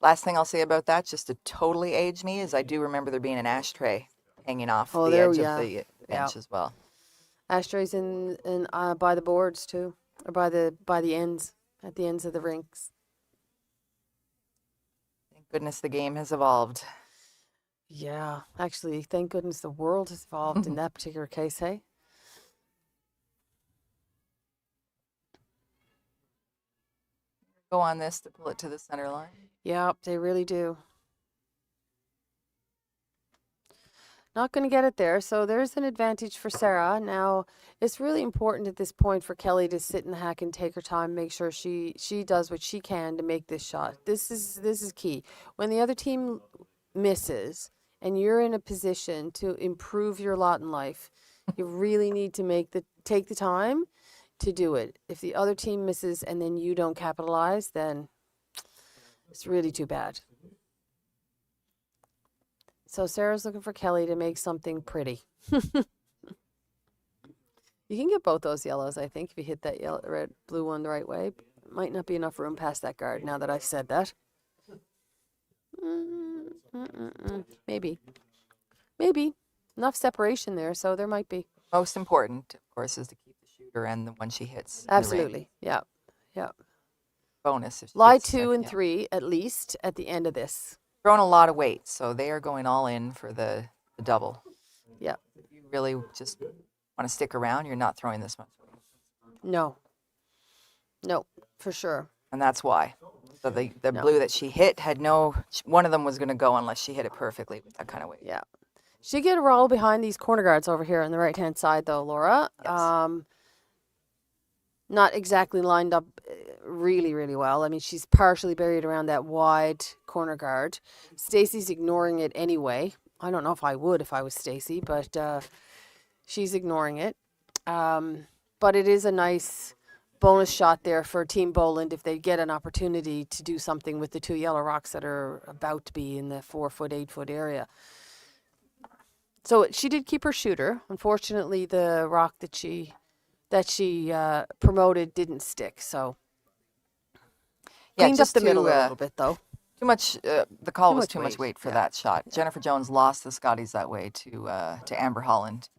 Last thing I'll say about that, just to totally age me, is I do remember there being an ashtray hanging off Oh, the there, edge of yeah, the yeah. bench as well. Ashtrays in by the boards too, or by the ends at the ends of the rinks. Thank goodness the game has evolved. Yeah, actually, thank goodness the world has evolved in that particular case. Hey. Go on this to pull it to the center line. Yeah, they really do. Not going to get it there, so there's an advantage for Sarah. Now, it's really important at this point for Kelly to sit in the hack and take her time, make sure she does what she can to make this shot. This is key. When the other team misses and you're in a position to improve your lot in life, you really need to take the time to do it. If the other team misses and then you don't capitalize, then it's really too bad. So Sarah's looking for Kelly to make something pretty. You can get both those yellows, I think, if you hit that yellow, red, blue one the right way. Might not be enough room past that guard now that I've said that. Maybe. Enough separation there, so there might be. Most important, of course, is to keep the shooter and the one she hits. Absolutely. Yeah. Bonus. If she Lie hits 2 and 3 at least at the end of this. Throwing a lot of weight, so they are going all in for the double. Yeah. If you really just want to stick around, you're not throwing this much weight. No, for sure. And that's why. So the blue that she hit had one of them was going to go unless she hit it perfectly with that kind of weight. Yeah. She get a roll behind these corner guards over here on the right-hand side, though, Laura. Yes. Not exactly lined up really, really well. I mean, she's partially buried around that wide corner guard. Stacy's ignoring it anyway. I don't know if I would if I was Stacy, but she's ignoring it. But it is a nice bonus shot there for Team Boland if they get an opportunity to do something with the two yellow rocks that are about to be in the 4-foot, 8-foot area. So she did keep her shooter. Unfortunately, the rock that she promoted didn't stick, so cleaned up the middle a little bit, though. Too much. The call was too much weight for that shot. Yeah. Jennifer Jones lost the Scotties that way to Amber Holland.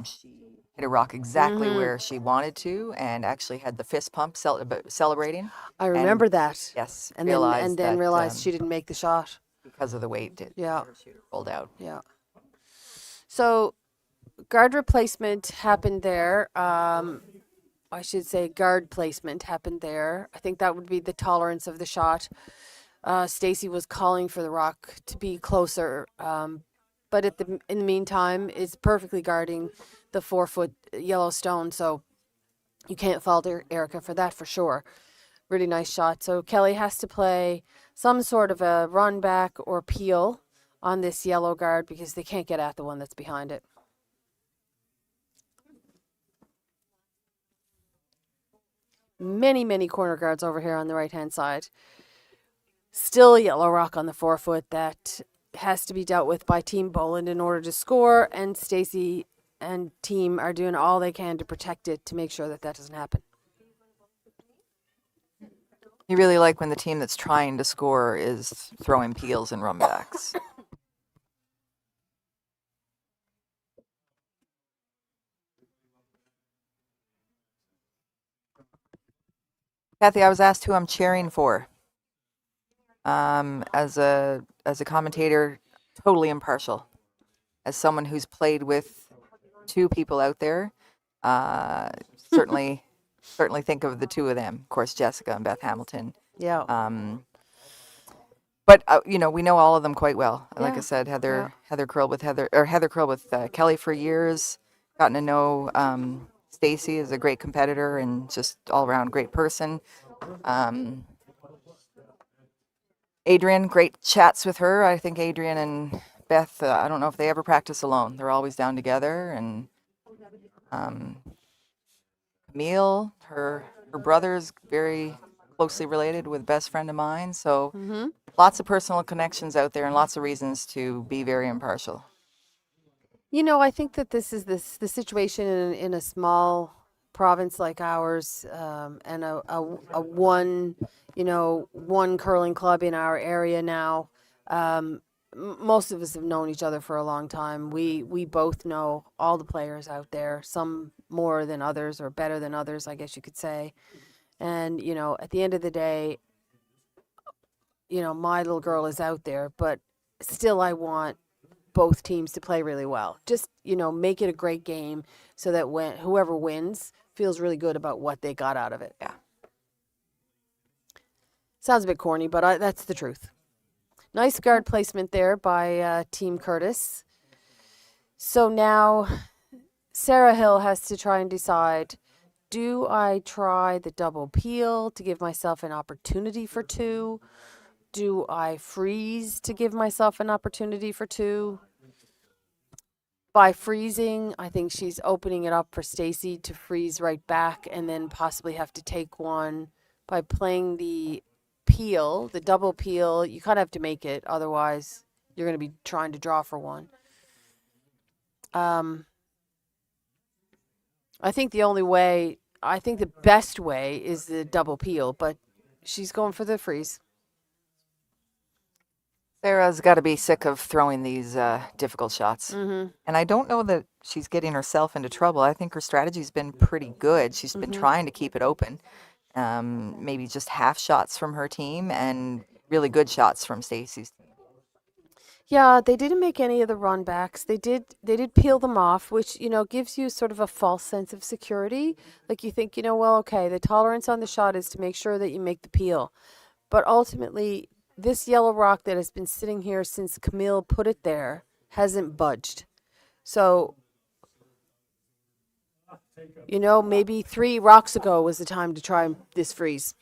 She hit a rock exactly where she wanted to, and actually had the fist pump celebrating. I remember that. Yes, and then realized she didn't make the shot because of the weight. Yeah, her shooter rolled out. Yeah. So guard replacement happened there. I should say guard placement happened there. I think that would be the tolerance of the shot. Stacy was calling for the rock to be closer, but in the meantime, it's perfectly guarding the 4-foot yellow stone. So you can't fault Erica for that for sure. Really nice shot. So Kelly has to play some sort of a run back or peel on this yellow guard because they can't get at the one that's behind it. Many corner guards over here on the right-hand side. Still a yellow rock on the 4-foot that has to be dealt with by Team Boland in order to score, and Stacy and team are doing all they can to protect it to make sure that doesn't happen. You really like when the team that's trying to score is throwing peels and runbacks. Cathy, I was asked who I'm cheering for. As a commentator, totally impartial. As someone who's played with two people out there, certainly think of the two of them. Of course, Jessica and Beth Hamilton. Yeah. But we know all of them quite well. Yeah. Like I said, Heather curled with Kelly for years. Gotten to know Stacy is a great competitor and just all around great person. Adrian, great chats with her. I think Adrian and Beth, I don't know if they ever practice alone. They're always down together. And Camille, her brother's very closely related with best friend of mine. So lots of personal connections out there and lots of reasons to be very impartial. I think that this is the situation in a small province like ours, and a one, one curling club in our area now. Most of us have known each other for a long time. We both know all the players out there, some more than others or better than others, I guess you could say. And, at the end of the day, my little girl is out there, but still I want both teams to play really well. Just, make it a great game so that when whoever wins feels really good about what they got out of it. Yeah. Sounds a bit corny, but that's the truth. Nice guard placement there by Team Curtis. So now Sarah Hill has to try and decide, do I try the double peel to give myself an opportunity for two? Do I freeze to give myself an opportunity for two? By freezing, I think she's opening it up for Stacy to freeze right back and then possibly have to take one. By playing the peel, the double peel, you kind of have to make it. Otherwise, you're going to be trying to draw for one. I think the best way is the double peel, but she's going for the freeze. Sarah's got to be sick of throwing these difficult shots. Mm-hmm. And I don't know that she's getting herself into trouble. I think her strategy's been pretty good. She's been trying to keep it open. Maybe just half shots from her team and really good shots from Stacy's team. Yeah, they didn't make any of the run backs. They did peel them off, which, gives you sort of a false sense of security. Like you think, well, okay, the tolerance on the shot is to make sure that you make the peel. But ultimately, this yellow rock that has been sitting here since Camille put it there hasn't budged. So, maybe 3 rocks ago was the time to try this freeze.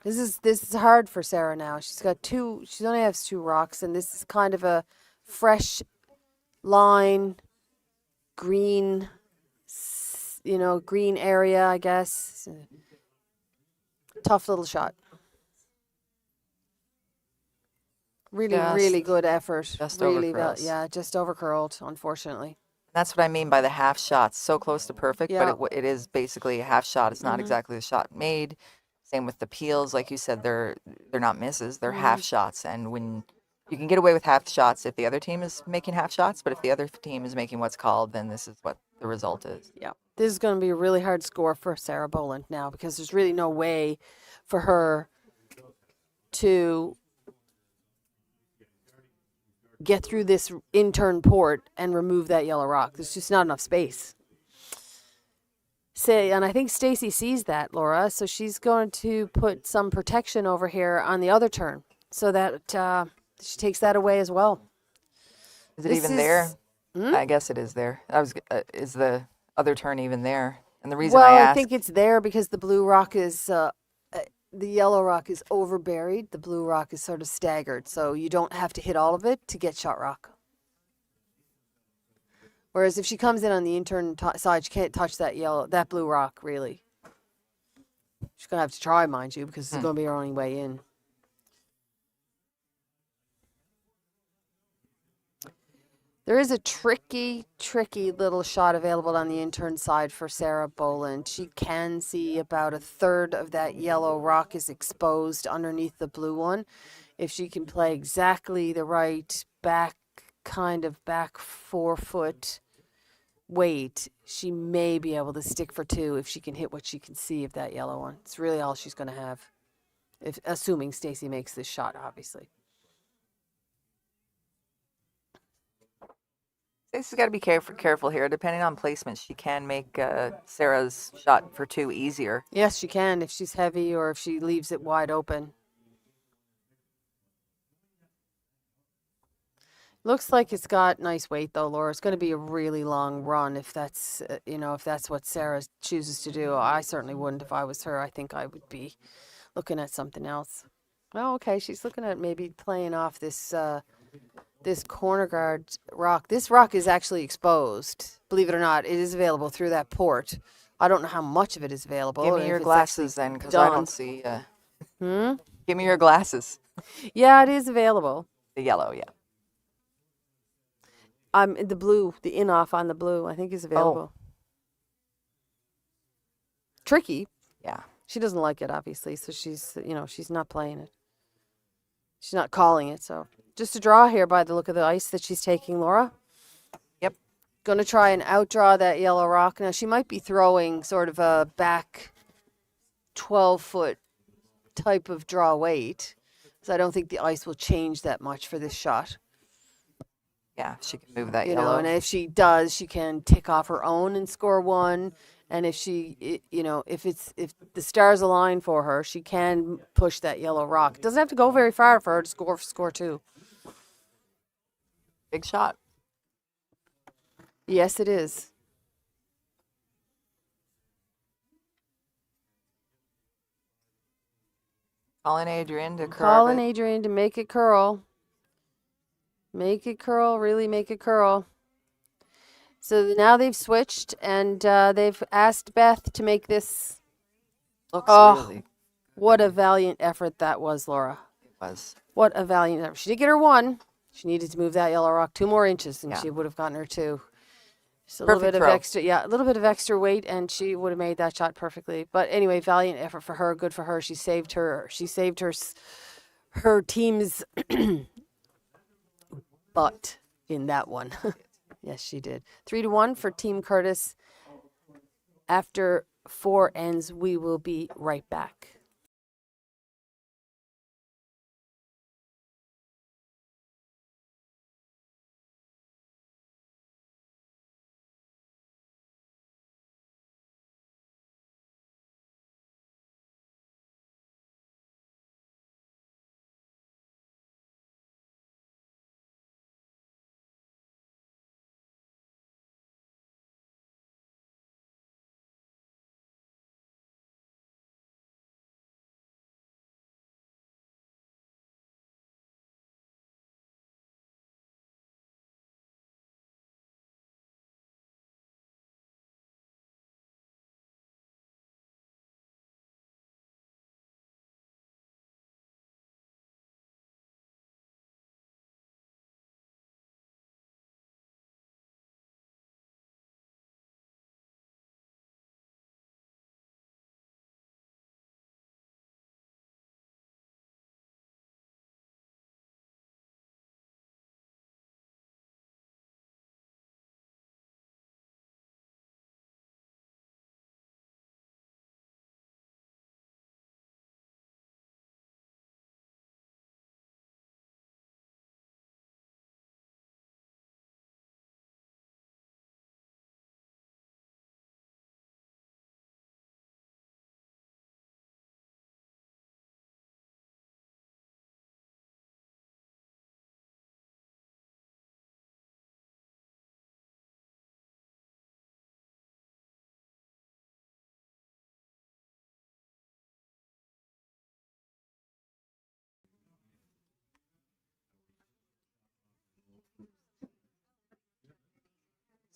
This is hard for Sarah now. She only has 2 rocks, and this is kind of a fresh line, green, green area, I guess. Tough little shot. Really good effort. Just really over curls. just over curled, unfortunately. That's what I mean by the half shots. So close to perfect, Yeah. but it is basically a half shot. It's not exactly the shot made. Same with the peels, like you said, they're not misses. They're half shots, and when you can get away with half shots if the other team is making half shots, but if the other team is making what's called, then this is what the result is. Yeah. This is going to be a really hard score for Sarah Boland now because there's really no way for her to get through this intern port and remove that yellow rock. There's just not enough space. And I think Stacy sees that, Laura, so she's going to put some protection over here on the other turn so that she takes that away as well. Is it even there? I guess it is there. Is the other turn even there? And the reason I think it's there because the blue rock is the yellow rock is overburied. The blue rock is sort of staggered, so you don't have to hit all of it to get shot rock. Whereas if she comes in on the intern side, she can't touch that blue rock, really. She's going to have to try, mind you, because it's going to be her only way in. There is a tricky little shot available on the intern side for Sarah Boland. She can see about a third of that yellow rock is exposed underneath the blue one. If she can play exactly the right back 4-foot weight, she may be able to stick for 2 if she can hit what she can see of that yellow one. It's really all she's going to have, assuming Stacy makes this shot, obviously. Stacey's got to be careful here. Depending on placement, she can make Sarah's shot for 2 easier. Yes, she can if she's heavy or if she leaves it wide open. Looks like it's got nice weight though, Laura. It's going to be a really long run if that's what Sarah chooses to do. I certainly wouldn't if I was her. I think I would be looking at something else. Oh, okay. She's looking at maybe playing off this corner guard rock. This rock is actually exposed. Believe it or not, it is available through that port. I don't know how much of it is available. Give me your glasses then, because I don't see. Give me your glasses. Yeah, it is available. The yellow, yeah. The blue, the in-off on the blue, I think is available. Tricky. Yeah. She doesn't like it, obviously, so she's not playing it. She's not calling it, so. Just a draw here by the look of the ice that she's taking, Laura. Yep. Going to try and outdraw that yellow rock. Now, she might be throwing sort of a back 12-foot type of draw weight, so I don't think the ice will change that much for this shot. Yeah, she can move that You yellow. know, and if she does, she can tick off her own and score one. And if if the stars align for her, she can push that yellow rock. It doesn't have to go very far for her to score two. Big shot. Yes, it is. Calling Adrian to curl. Calling Adrian to make it curl. Make it curl, really make it curl. So now they've switched, and they've asked Beth to make this. Looks really. What a valiant effort that was, Laura. It was. What a valiant effort. She did get her one. She needed to move that yellow rock 2 more inches, and she would have gotten her 2. Just a little bit of extra, a little bit of extra weight, and she would have made that shot perfectly. But anyway, valiant effort for her. Good for her. She saved her team's butt in that one. Yes, she did. 3-1 for Team Curtis. After 4 ends, we will be right back.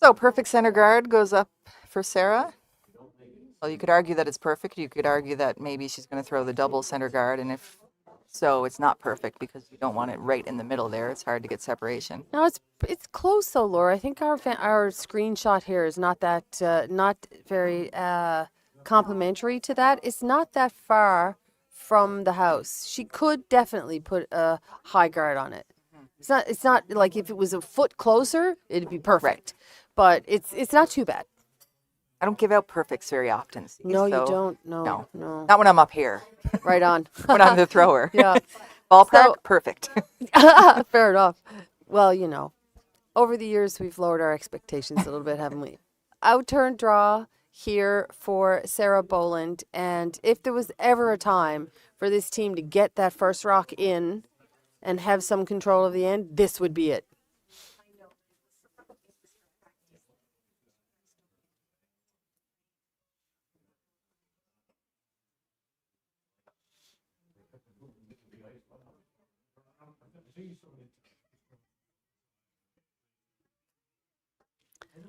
So perfect center guard goes up for Sarah. Well, you could argue that it's perfect. You could argue that maybe she's going to throw the double center guard, and if so, it's not perfect because you don't want it right in the middle there. It's hard to get separation. No, it's close though, Laura. I think our screenshot here is not very complimentary to that. It's not that far from the house. She could definitely put a high guard on it. It's not like if it was a foot closer, it'd be perfect. But it's not too bad. I don't give out perfects very often. See, No, so you don't. No. No. Not when I'm up here. Right on. When I'm the thrower. Yeah. Ballpark, perfect. Fair enough. Well, over the years, we've lowered our expectations a little bit, haven't we? Outturn draw here for Sarah Boland. And if there was ever a time for this team to get that first rock in and have some control of the end, this would be it.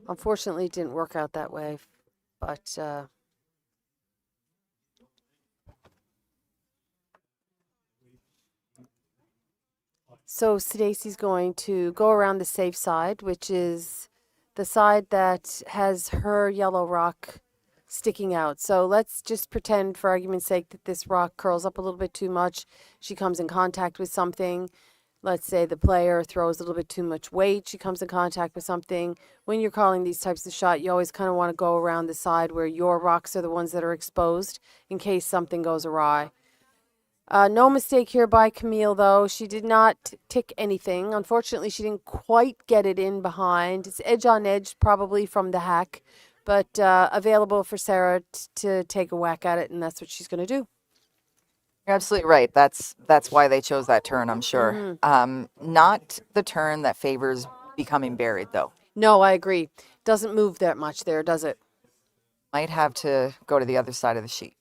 Unfortunately, it didn't work out that way, but So Stacey's going to go around the safe side, which is the side that has her yellow rock sticking out. So let's just pretend, for argument's sake, that this rock curls up a little bit too much. She comes in contact with something. Let's say the player throws a little bit too much weight. She comes in contact with something. When you're calling these types of shot, you always kind of want to go around the side where your rocks are the ones that are exposed in case something goes awry. No mistake here by Camille, though. She did not tick anything. Unfortunately, she didn't quite get it in behind. It's edge on edge, probably from the hack, but available for Sarah to take a whack at it, and that's what she's going to do. You're absolutely right. That's why they chose that turn, I'm sure. Not the turn that favors becoming buried, though. No, I agree. Doesn't move that much there, does it? Might have to go to the other side of the sheet.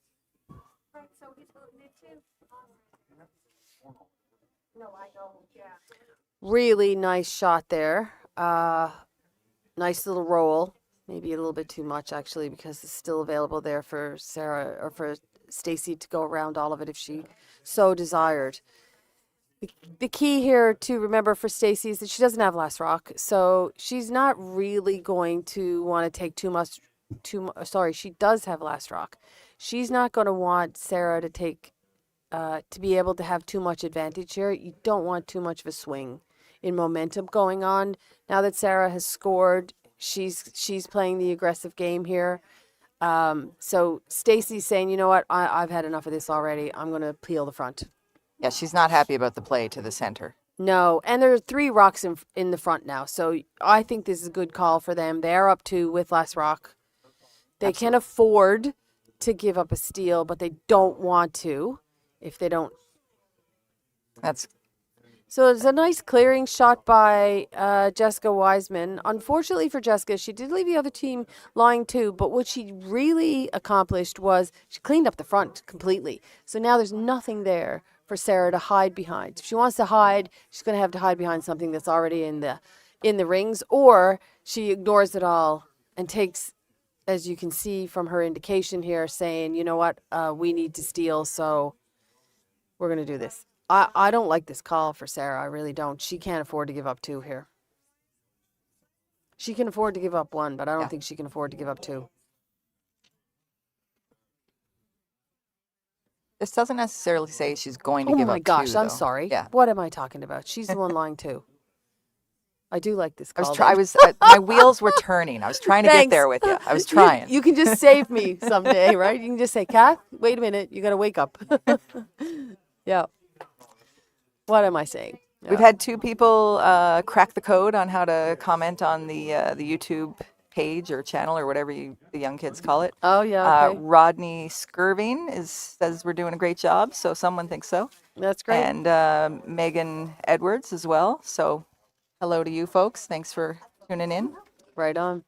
Really nice shot there. Nice little roll. Maybe a little bit too much, actually, because it's still available there for Sarah or for Stacey to go around all of it if she so desired. The key here to remember for Stacey is that she doesn't have last rock, so she's not really going to want to take too much. She does have last rock. She's not going to want Sarah to take to be able to have too much advantage here. You don't want too much of a swing in momentum going on. Now that Sarah has scored, she's playing the aggressive game here. So Stacey's saying, you know what, I've had enough of this already. I'm going to peel the front. Yeah, she's not happy about the play to the center. No, and there are 3 rocks in the front now. So I think this is a good call for them. They are up 2 with last rock. They can afford to give up a steal, but they don't want to if they don't. So it's a nice clearing shot by Jessica Wiseman. Unfortunately for Jessica, she did leave the other team lying too, but what she really accomplished was she cleaned up the front completely. So now there's nothing there for Sarah to hide behind. If she wants to hide, she's going to have to hide behind something that's already in the rings, or she ignores it all and takes, as you can see from her indication here, saying, you know what, we need to steal, so we're going to do this. I don't like this call for Sarah. I really don't. She can't afford to give up 2 here. She can afford to give up 1, but I don't think she can afford to give up 2. This doesn't necessarily say she's going to give up 2. Oh my gosh, I'm though. sorry. Yeah. What am I talking about? She's the one lying 2. I do like this call. My wheels were turning. I was trying to get there with you. I was trying. You can just save me someday, right? You can just say, Kath, wait a minute. You got to wake up. Yeah. What am I saying? Yeah. We've had 2 people crack the code on how to comment on the YouTube page or channel or whatever the young kids call it. Oh, yeah. Okay. Rodney Skirving says we're doing a great job, so someone thinks so. That's great. And Megan Edwards as well. So hello to you folks. Thanks for tuning in. Right on.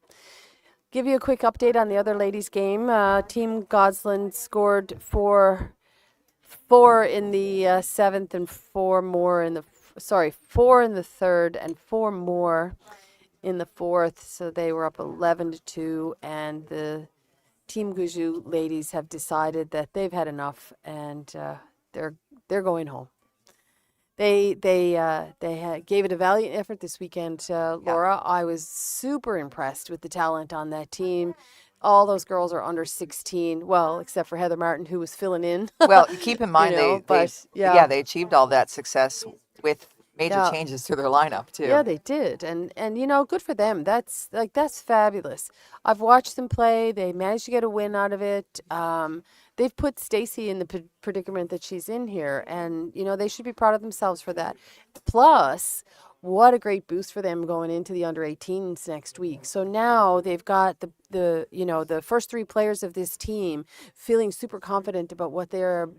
Give you a quick update on the other ladies' game. Team Gosland scored 4 in the 7th and 4 more in the 4 in the 3rd and 4 more in the 4th. So they were up 11-2, and the Team Guju ladies have decided that they've had enough, and they're going home. They gave it a valiant effort this weekend, Laura. I was super impressed with the talent on that team. All those girls are under 16, well, except for Heather Martin, who was filling in. Well, keep in mind they achieved all that success with major changes to their lineup too. Yeah, they did, and good for them. That's fabulous. I've watched them play. They managed to get a win out of it. They've put Stacey in the predicament that she's in here, and they should be proud of themselves for that. Plus, what a great boost for them going into the under 18s next week. So now they've got the first 3 players of this team feeling super confident about what they're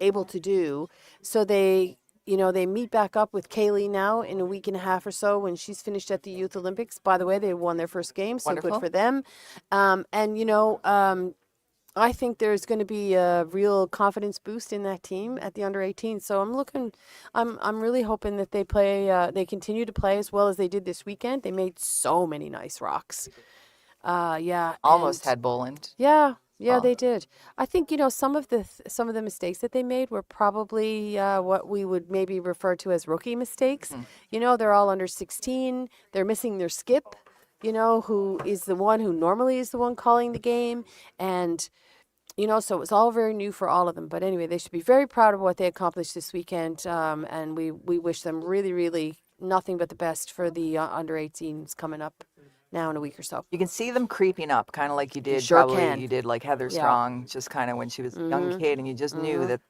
able to do. So they meet back up with Kaylee now in a week and a half or so when she's finished at the Youth Olympics. By the way, they won their first game, so Wonderful. Good for them. I think there's going to be a real confidence boost in that team at the under 18. So I'm really hoping that they continue to play as well as they did this weekend. They made so many nice rocks. Almost had Boland. Yeah, Yeah, they did. I think, some of the mistakes that they made were probably what we would maybe refer to as rookie mistakes. They're all under 16. They're missing their skip, who is the one who normally is the one calling the game. And, so it was all very new for all of them. But anyway, they should be very proud of what they accomplished this weekend. And we wish them really, really nothing but the best for the under 18s coming up now in a week or so. You can see them creeping up, kind of like you did sure probably can. you did like Heather Yeah. Strong, just kind of when she was a young kid, and you just knew that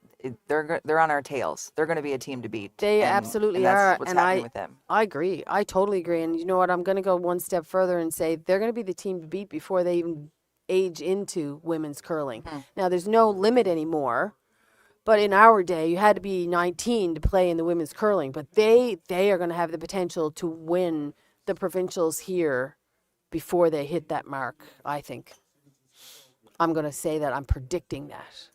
they're on our tails. They're going to be a team to beat. They and absolutely that's are, what's and happening with them. I agree. I totally agree. And you know what? I'm going to go one step further and say they're going to be the team to beat before they even age into women's curling. Now, there's no limit anymore, but in our day, you had to be 19 to play in the women's curling. But they are going to have the potential to win the provincials here before they hit that mark, I think. I'm going to say that. I'm predicting that.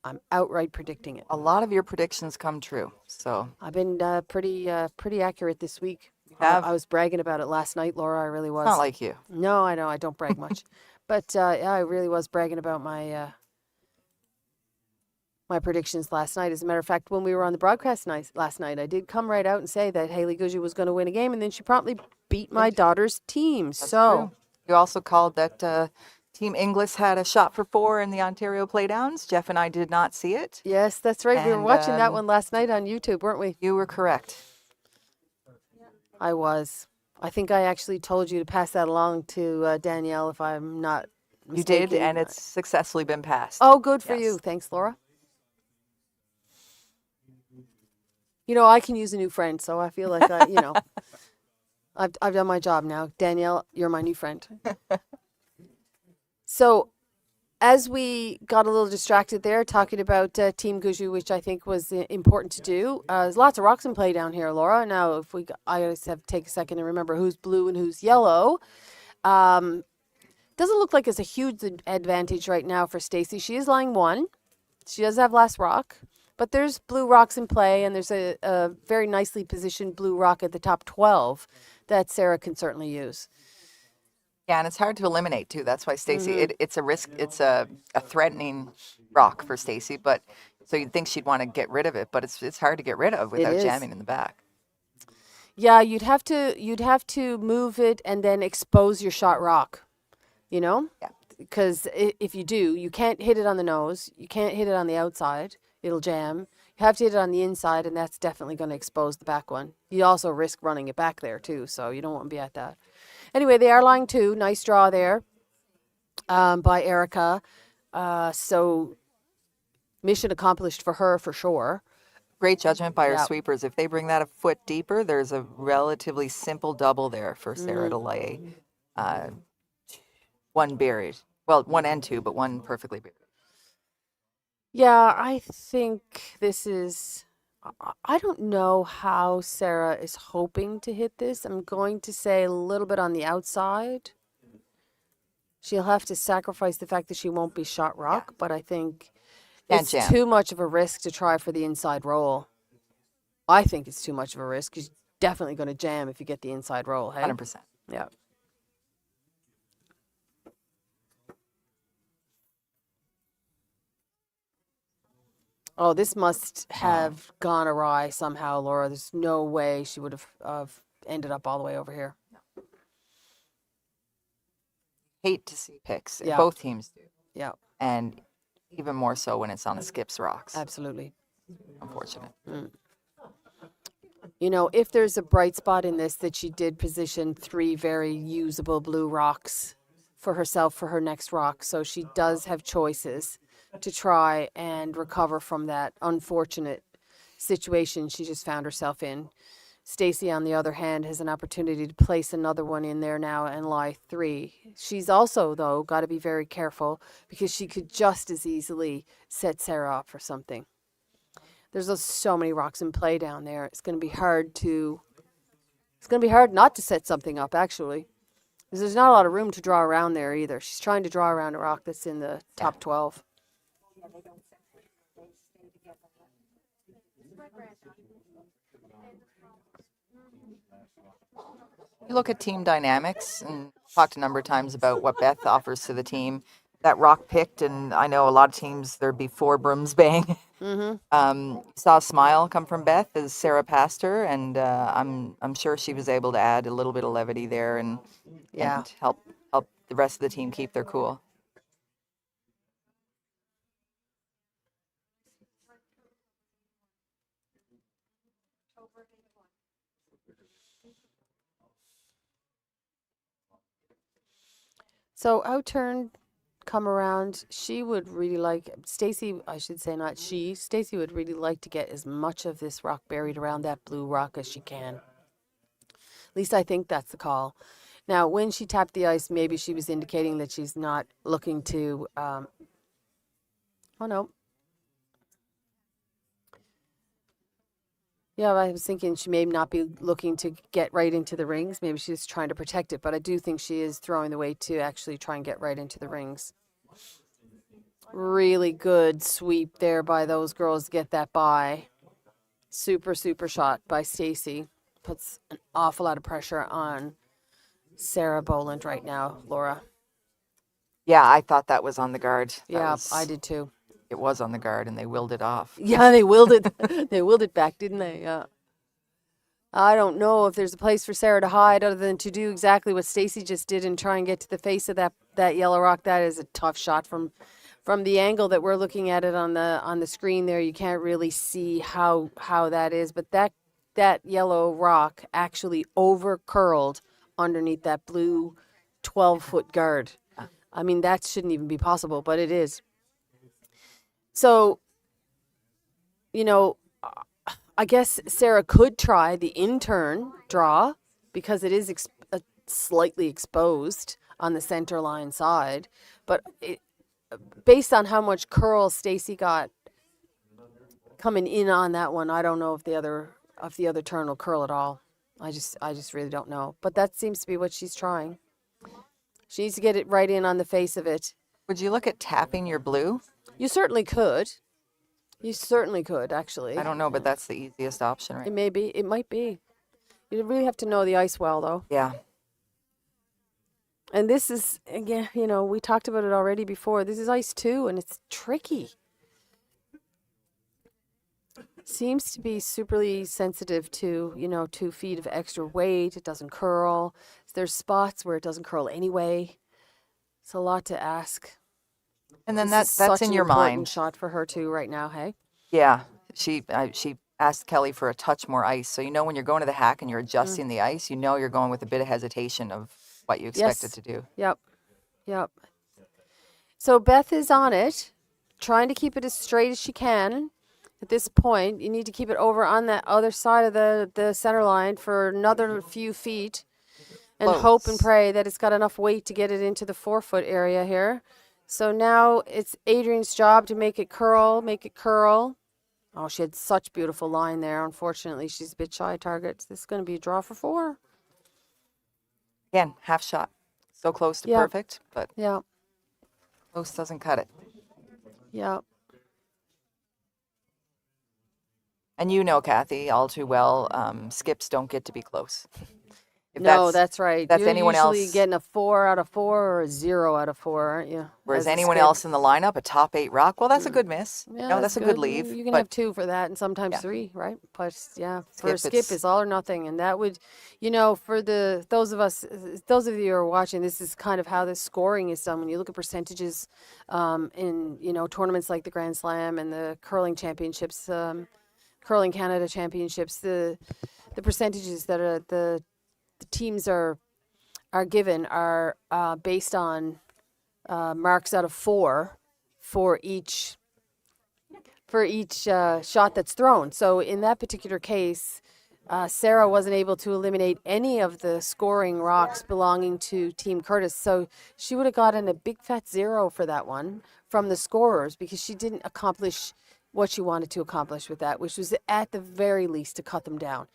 I'm outright predicting it. A lot of your predictions come true. So I've been pretty accurate this week. have? I was bragging about it last night, Laura. I really was. Not like you. No, I know I don't brag much, but yeah, I really was bragging about my predictions last night. As a matter of fact, when we were on the broadcast last night, I did come right out and say that Haley Gouge was going to win a game, and then she promptly beat my daughter's team. That's so true. You also called that Team Inglis had a shot for 4 in the Ontario Playdowns. Jeff and I did not see it. yes, that's right. We were And, watching that one last night on YouTube, weren't we? You were correct. I was. I think I actually told you to pass that along to Danielle, if I'm not mistaken. You did, and it's successfully been passed. Oh, good for Yes. you. Thanks, Laura. I can use a new friend, so I feel like I've done my job now. Danielle, you're my new friend. So, as we got a little distracted there talking about Team Guju, which I think was important to do, there's lots of rocks in play down here, Laura. Now, I just have to take a second and remember who's blue and who's yellow. Doesn't look like it's a huge advantage right now for Stacey. She is lying 1. She does have last rock, but there's blue rocks in play, and there's a very nicely positioned blue rock at the top 12 that Sarah can certainly use. Yeah, and it's hard to eliminate too. That's why Stacey, it's a risk. It's a threatening rock for Stacey, but so you'd think she'd want to get rid of it, but it's hard to get rid of without jamming in the back. Yeah, you'd have to move it and then expose your shot rock. Yeah. Because if you do, you can't hit it on the nose. You can't hit it on the outside. It'll jam. You have to hit it on the inside, and that's definitely going to expose the back one. You also risk running it back there too, so you don't want to be at that. Anyway, they are lying 2. Nice draw there by Erica. So mission accomplished for her for sure. Great judgment by her Yeah. sweepers. If they bring that a foot deeper, there's a relatively simple double there for Sarah to lay. 1 buried. Well, 1 and 2, but 1 perfectly buried. Yeah, I think this is. I don't know how Sarah is hoping to hit this. I'm going to say a little bit on the outside. She'll have to sacrifice the fact that she won't be shot rock, but I think Can't it's jam. too much of a risk to try for the inside roll. I think it's too much of a risk. She's definitely going to jam if you get the inside roll. Hey? 100%. Yeah. Oh, this must have gone awry somehow, Laura. There's no way she would have ended up all the way over here. Hate to see picks. Yeah. Both teams do. Yeah, And even more so when it's on the skips rocks. absolutely. Unfortunate. If there's a bright spot in this, that she did position 3 very usable blue rocks for herself for her next rock. So she does have choices to try and recover from that unfortunate situation she just found herself in. Stacey, on the other hand, has an opportunity to place another one in there now and lie 3. She's also, though, got to be very careful because she could just as easily set Sarah up for something. There's so many rocks in play down there. It's going to be hard not to set something up, actually. Because there's not a lot of room to draw around there either. She's trying to draw around a rock that's in the top 12. You look at team dynamics and talked a number of times about what Beth offers to the team. that rock picked, and I know a lot of teams they're before brooms bang. Saw a smile come from Beth as Sarah passed her, and I'm sure she was able to add a little bit of levity there Yeah. and help the rest of the team keep their cool. So outturn, come around. She would really like Stacy. I should say not she. Stacy would really like to get as much of this rock buried around that blue rock as she can. At least I think that's the call. Now, when she tapped the ice, maybe she was indicating that she's not looking to. Oh no. Yeah, I was thinking she may not be looking to get right into the rings. Maybe she's trying to protect it, but I do think she is throwing the weight to actually try and get right into the rings. Really good sweep there by those girls to get that by. Super, super shot by Stacy. Puts an awful lot of pressure on Sarah Boland right now, Laura. Yeah, I thought that was on the guard. I did too. It was on the guard, and they willed it off. Yeah, they willed it. They willed it back, didn't they? Yeah. I don't know if there's a place for Sarah to hide other than to do exactly what Stacy just did and try and get to the face of that yellow rock. That is a tough shot from the angle that we're looking at it on the screen there. You can't really see how that is, but that yellow rock actually over curled underneath that blue 12-foot guard. I mean, that shouldn't even be possible, but it is. So, I guess Sarah could try the in-turn draw because it is slightly exposed on the center line side. But based on how much curl Stacy got coming in on that one, I don't know if the other turn will curl at all. I just really don't know. But that seems to be what she's trying. She needs to get it right in on the face of it. Would you look at tapping your blue? You certainly could. You certainly could, actually. I don't know, but that's the easiest option, right? It may be. It might be. You really have to know the ice well, though. Yeah. And this is, again, we talked about it already before. This is ice 2, and it's tricky. Seems to be superly sensitive to, 2 feet of extra weight. It doesn't curl. There's spots where it doesn't curl anyway. It's a lot to ask. And then This is that's such in an your important mind. shot for her too right now, hey? Yeah. She asked Kelly for a touch more ice. So when you're going to the hack and you're adjusting the ice, you're going with a bit of hesitation of what you expect it to do. Yep. So Beth is on it, trying to keep it as straight as she can. At this point, you need to keep it over on that other side of the center line for another few feet and hope and pray that it's got enough weight to get it into the 4-foot area here. So now it's Adrian's job to make it curl. Oh, she had such beautiful line there. Unfortunately, she's a bit shy of targets. This is going to be a draw for 4. Again, half shot. So close to perfect, but close doesn't cut it. Yeah. And Cathy, all too well, skips don't get to be close. No, that's right. That's You're anyone usually else getting a 4 out of 4 or a 0 out of 4, aren't you? Whereas anyone else in the lineup, a top 8 rock, well, that's a good miss. Yeah, that's a good leave. You can have 2 for that and sometimes 3, right? But for a skip, it's all or nothing. And that would, for those of you who are watching, this is kind of how the scoring is done. When you look at percentages in, tournaments like the Grand Slam and the curling championships, Curling Canada championships, the percentages that are the teams are given are based on marks out of 4 for each shot that's thrown. So in that particular case, Sarah wasn't able to eliminate any of the scoring rocks belonging to Team Curtis. So she would have gotten a big fat 0 for that one from the scorers because she didn't accomplish what she wanted to accomplish with that, which was at the very least to cut them down.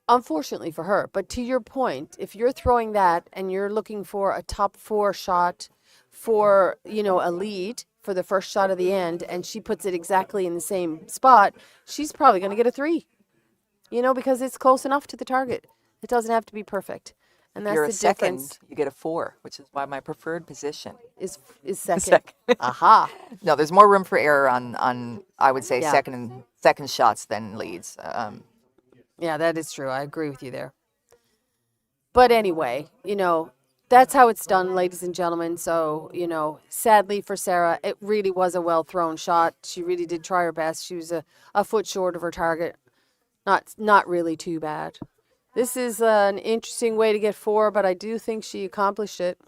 Unfortunately for her. But to your point, if you're throwing that and you're looking for a top 4 shot for, a lead for the first shot of the end, and she puts it exactly in the same spot, she's probably going to get a 3, because it's close enough to the target. It doesn't have to be perfect. And If that's you're the a second, difference. you get a 4, which is why my preferred position Is second. second. Aha. No, there's more room for error on I would say Yeah. second shots than leads. Yeah, that is true. I agree with you there. But anyway, that's how it's done, ladies and gentlemen. So, sadly for Sarah, it really was a well thrown shot. She really did try her best. She was a foot short of her target. Not really too bad. This is an interesting way to get 4, but I do think she accomplished it.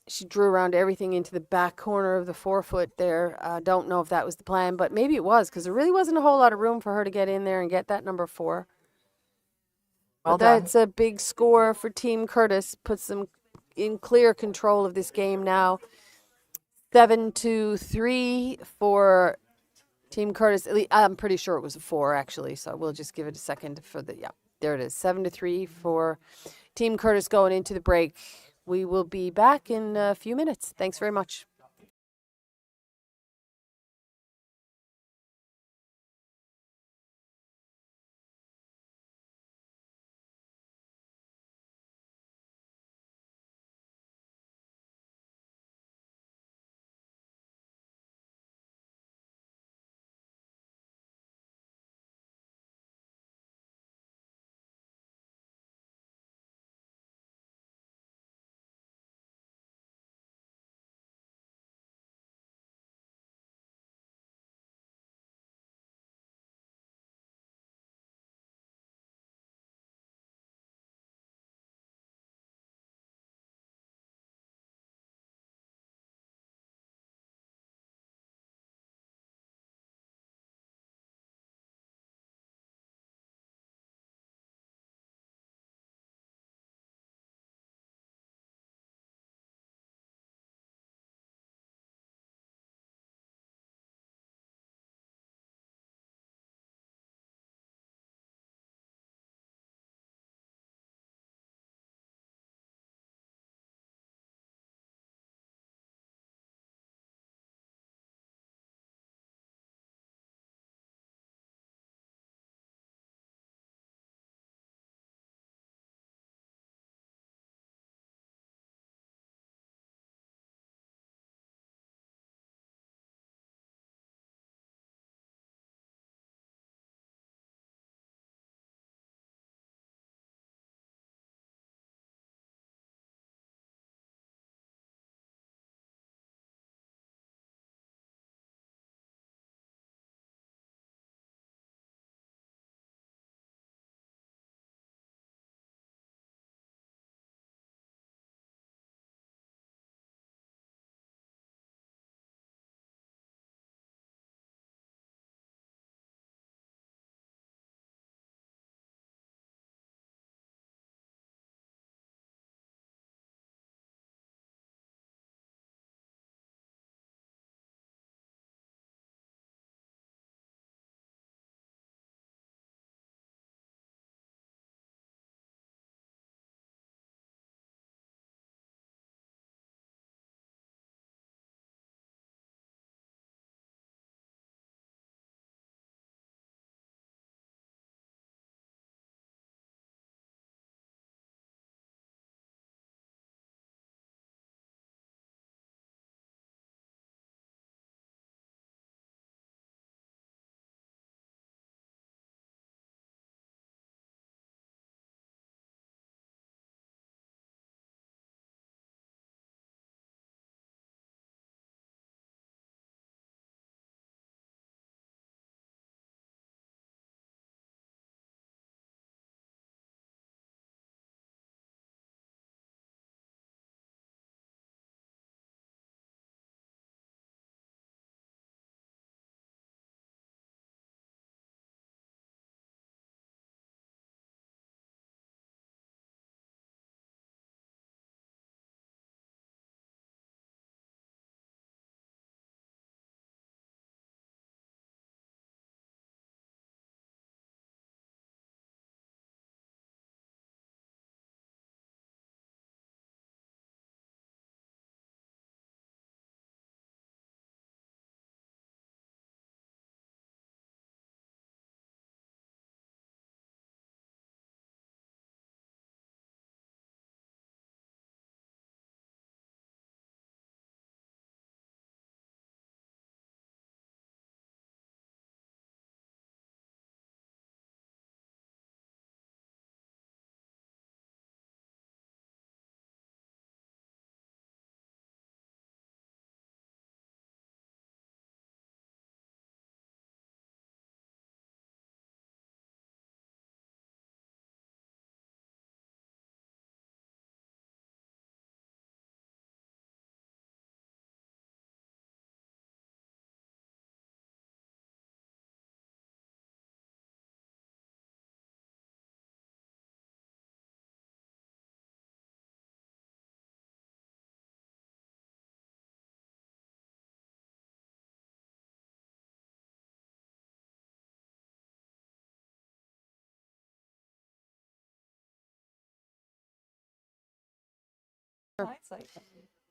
She drew around everything into the back corner of the 4-foot there. Don't know if that was the plan, but maybe it was, because there really wasn't a whole lot of room for her to get in there and get that number 4. Well But done. that's a big score for Team Curtis. Puts them in clear control of this game now. 7-3 for Team Curtis. I'm pretty sure it was a 4 actually, so we'll just give it a second for there it is. 7-3 for Team Curtis going into the break. We will be back in a few minutes. Thanks very much.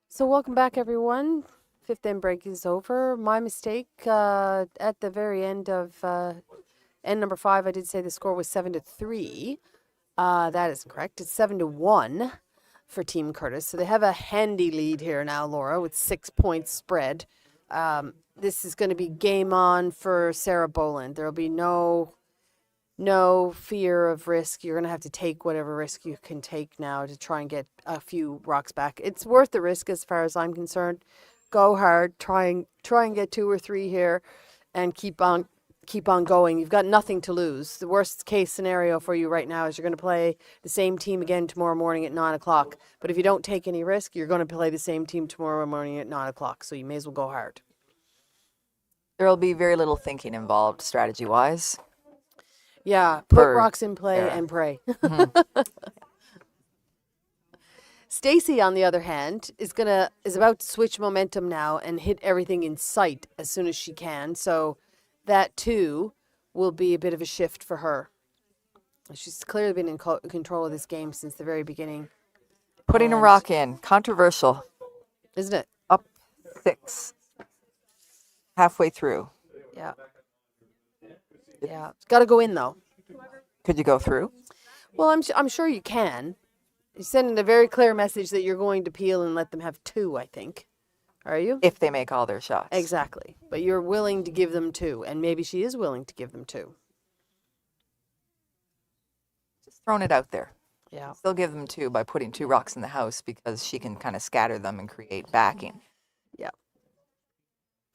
So welcome back, everyone. Fifth end break is over. My mistake at the very end of end number 5. I did say the score was 7-3. That is correct. It's 7-1 for Team Curtis. So they have a handy lead here now, Laura, with 6 points spread. This is going to be game on for Sarah Boland. There will be no fear of risk. You're going to have to take whatever risk you can take now to try and get a few rocks back. It's worth the risk as far as I'm concerned. Go hard, try and get 2 or 3 here and keep on going. You've got nothing to lose. The worst case scenario for you right now is you're going to play the same team again tomorrow morning at 9 o'clock. But if you don't take any risk, you're going to play the same team tomorrow morning at 9 o'clock. So you may as well go hard. There will be very little thinking involved strategy-wise. Yeah, put rocks in play and pray. Stacy, on the other hand, is about to switch momentum now and hit everything in sight as soon as she can. So that too will be a bit of a shift for her. She's clearly been in control of this game since the very beginning. Putting a rock in, controversial, isn't it? Up 6, halfway through. Yeah. Yeah, it's got to go in though. Could you go through? Well, I'm sure you can. You're sending a very clear message that you're going to peel and let them have 2, I think. Are you? If they make all their shots. Exactly. But you're willing to give them 2, and maybe she is willing to give them 2. Just throwing it out there. Yeah. Still give them 2 by putting 2 rocks in the house because she can kind of scatter them and create backing. Yeah.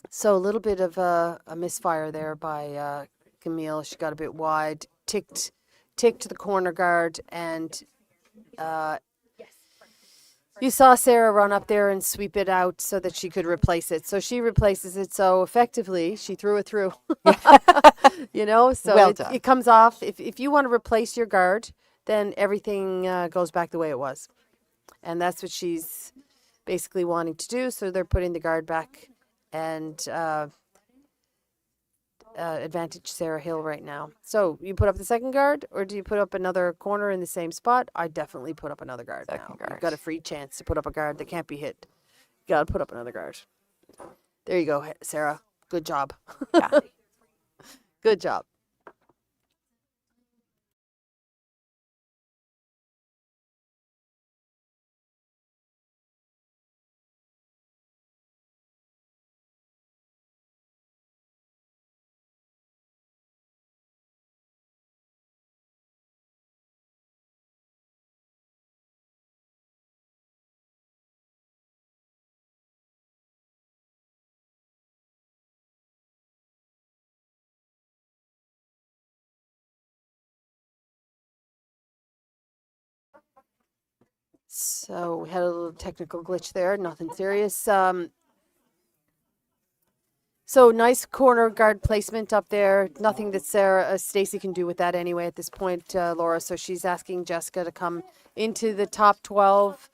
So a little bit of a misfire there by Camille. She got a bit wide, ticked the corner guard, and you saw Sarah run up there and sweep it out so that she could replace it. So she replaces it. So effectively, she threw it through. So well done. It comes off. If you want to replace your guard, then everything goes back the way it was. And that's what she's basically wanting to do. So they're putting the guard back and advantage Sarah Hill right now. So you put up the second guard, or do you put up another corner in the same spot? I definitely put up another guard now. You've got a free chance to put up a guard that can't be hit. You got to put up another guard. There you go, Sarah. Good job. Yeah. Good job. So we had a little technical glitch there, nothing serious. So nice corner guard placement up there. Nothing that Stacy can do with that anyway at this point, Laura. So she's asking Jessica to come into the top 12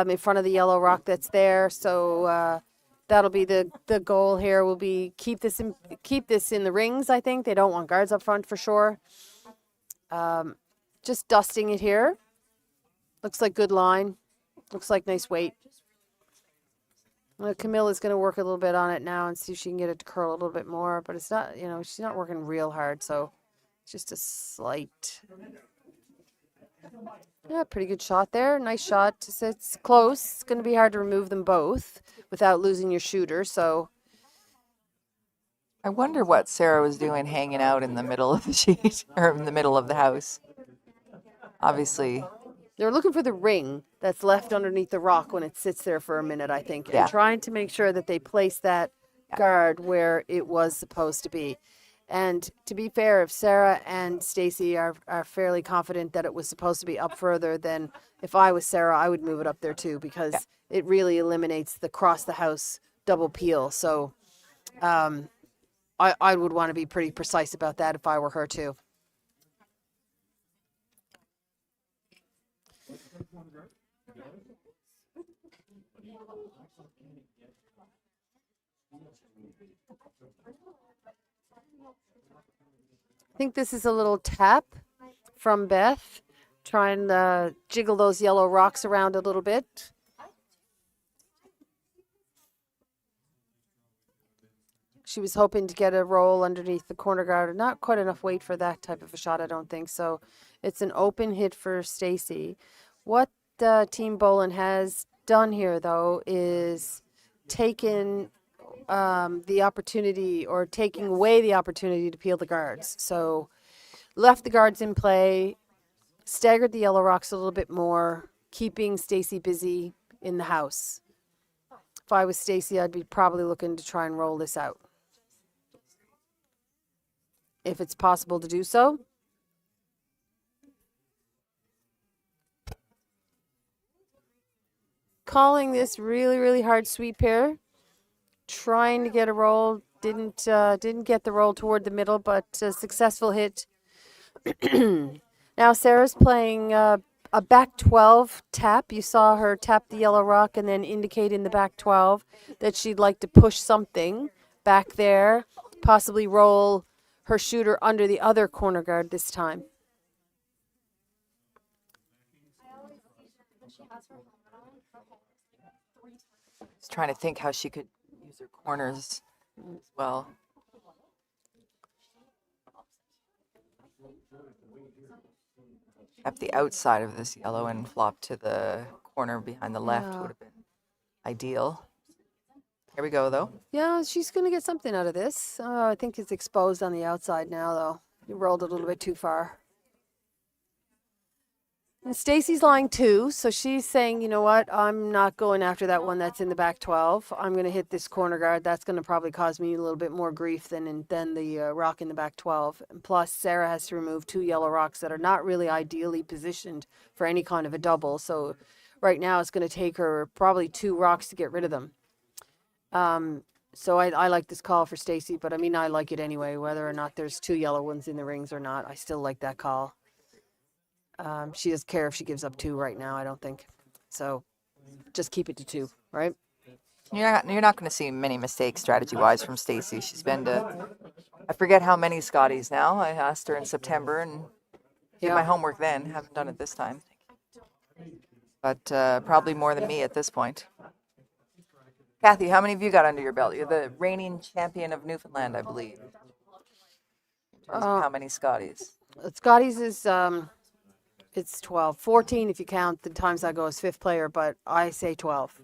in front of the yellow rock that's there. So that'll be the goal here. Will be keep this in the rings. I think they don't want guards up front for sure. Just dusting it here. Looks like good line. Looks like nice weight. Camilla's going to work a little bit on it now and see if she can get it to curl a little bit more. But it's not, she's not working real hard. So just a slight. Yeah, pretty good shot there. Nice shot. It's close. It's going to be hard to remove them both without losing your shooter. So I wonder what Sarah was doing hanging out in the middle of the sheet or in the middle of the house. Obviously. They're looking for the ring that's left underneath the rock when it sits there for a minute, I think, and trying to make sure that they place that guard where it was supposed to be. And to be fair, if Sarah and Stacy are fairly confident that it was supposed to be up further, then if I was Sarah, I would move it up there too, because it really eliminates the cross the house double peel. So I would want to be pretty precise about that if I were her too. I think this is a little tap from Beth, trying to jiggle those yellow rocks around a little bit. She was hoping to get a roll underneath the corner guard. Not quite enough weight for that type of a shot, I don't think. So it's an open hit for Stacey. What Team Boland has done here, though, is taken the opportunity, or taking away the opportunity to peel the guards. So left the guards in play, staggered the yellow rocks a little bit more, keeping Stacey busy in the house. If I was Stacey, I'd be probably looking to try and roll this out, if it's possible to do so. Calling this really, really hard sweep here. Trying to get a roll. Didn't get the roll toward the middle, but a successful hit. Now Sarah's playing a back 12 tap. You saw her tap the yellow rock and then indicate in the back 12 that she'd like to push something back there, possibly roll her shooter under the other corner guard this time. Just trying to think how she could use her corners as well. Up the outside of this yellow and flop to the corner behind the left would have been ideal. Here we go, though. Yeah, she's going to get something out of this. I think it's exposed on the outside now, though. You rolled it a little bit too far. And Stacey's lying 2, so she's saying, you know what, I'm not going after that one that's in the back 12. I'm going to hit this corner guard. That's going to probably cause me a little bit more grief than the rock in the back 12. And plus, Sarah has to remove 2 yellow rocks that are not really ideally positioned for any kind of a double. So right now it's going to take her probably 2 rocks to get rid of them. So I like this call for Stacey, but I mean, I like it anyway, whether or not there's 2 yellow ones in the rings or not. I still like that call. She doesn't care if she gives up 2 right now, I don't think. So just keep it to 2, right? You're not going to see many mistakes strategy-wise from Stacey. She's been to, I forget how many Scotties now. I asked her in September and did my homework then. Haven't done it this time. But probably more than me at this point. Cathy, how many have you got under your belt? You're the reigning champion of Newfoundland, I believe. In terms of how many Scotties? Scotties is... it's 12. 14 if you count the times I go as 5th player, but I say 12.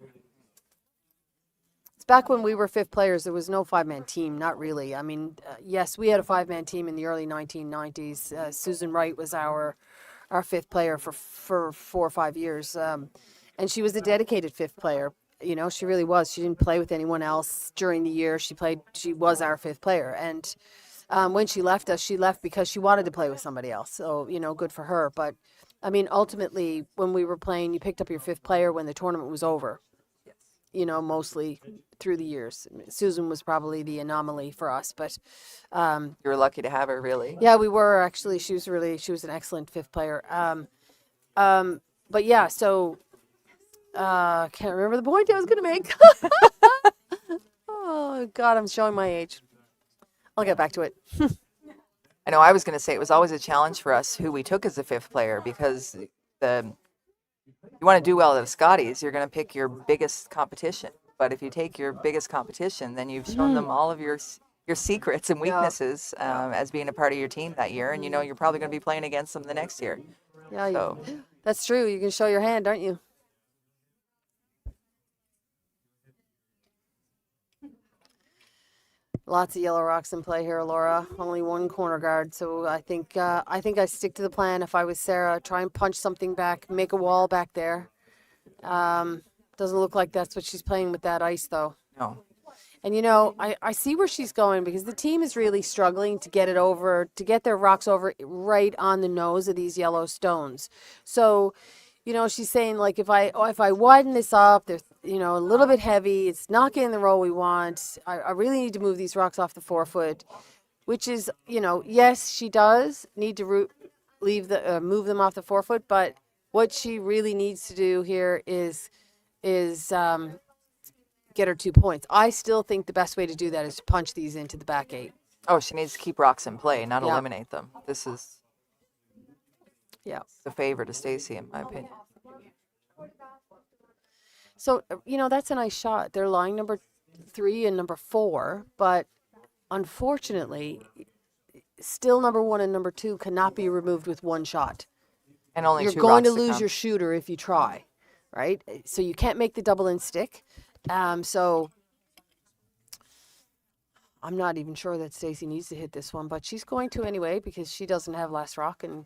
It's back when we were 5th players, there was no 5-man team, not really. I mean, yes, we had a 5-man team in the early 1990s. Susan Wright was our 5th player for 4 or 5 years. And she was a dedicated 5th player. You know, she really was. She didn't play with anyone else during the year. She was our 5th player. And when she left us, she left because she wanted to play with somebody else. So, you know, good for her. But I mean, ultimately, when we were playing, you picked up your 5th player when the tournament was over. Yes. You know, mostly through the years. Susan was probably the anomaly for us, but you were lucky to have her, really. yeah, we were actually. She was an excellent 5th player. But yeah, so can't remember the point I was going to make. Oh God, I'm showing my age. I'll get back to it. I know I was going to say it was always a challenge for us who we took as a 5th player, because you want to do well at the Scotties, you're going to pick your biggest competition. But if you take your biggest competition, then you've shown them all of your secrets and weaknesses as being a part of your team that year, and you know you're probably going to be playing against them the next year. Yeah, so. That's true. You can show your hand, aren't you? Lots of yellow rocks in play here, Laura. Only 1 corner guard, so I think I stick to the plan. If I was Sarah, try and punch something back, make a wall back there. Doesn't look like that's what she's playing with that ice, though. No. And you know, I see where she's going, because the team is really struggling to get their rocks over right on the nose of these yellow stones. So, you know, she's saying, like, if I widen this up, there's, you know, a little bit heavy, it's not getting the roll we want. I really need to move these rocks off the 4-foot, which is, you know, yes, she does need to move them off the 4-foot, but what she really needs to do here is get her 2 points. I still think the best way to do that is to punch these into the back 8. Oh, she needs to keep rocks in play, not eliminate them. This is the favor to Stacey, in my opinion. So, you know, that's a nice shot. They're lying number 3 and number 4, but unfortunately, still number 1 and number 2 cannot be removed with one shot. And only You're two going to rocks lose come. your shooter if you try, right? So you can't make the double in stick. So I'm not even sure that Stacey needs to hit this one, but she's going to anyway because she doesn't have last rock and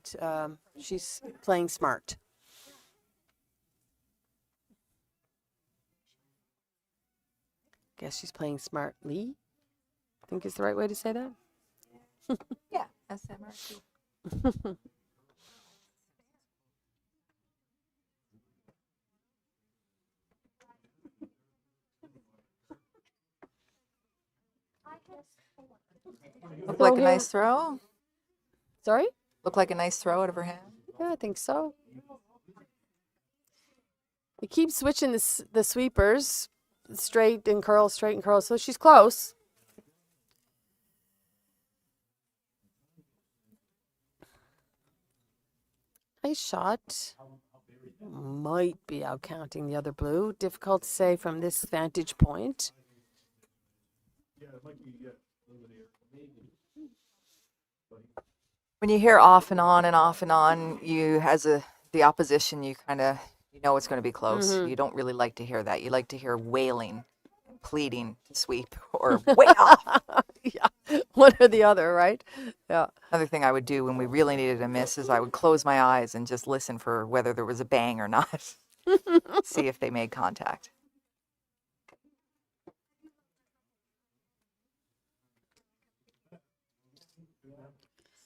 she's playing smart. Guess she's playing smartly. I think is the right way to say that. Yeah, SMRT. Look like a nice throw. Sorry? Look like a nice throw out of her hand. Yeah, I think so. We keep switching the sweepers, straight and curl, so she's close. Nice shot. Might be out counting the other blue. Difficult to say from this vantage point. When you hear off and on and off and on, you as the opposition, you know it's going to be close. Mm-hmm. You don't really like to hear that. You like to hear wailing, pleading to sweep, or way off. Yeah, one or the other, right? Yeah. Another thing I would do when we really needed a miss is I would close my eyes and just listen for whether there was a bang or not. See if they made contact.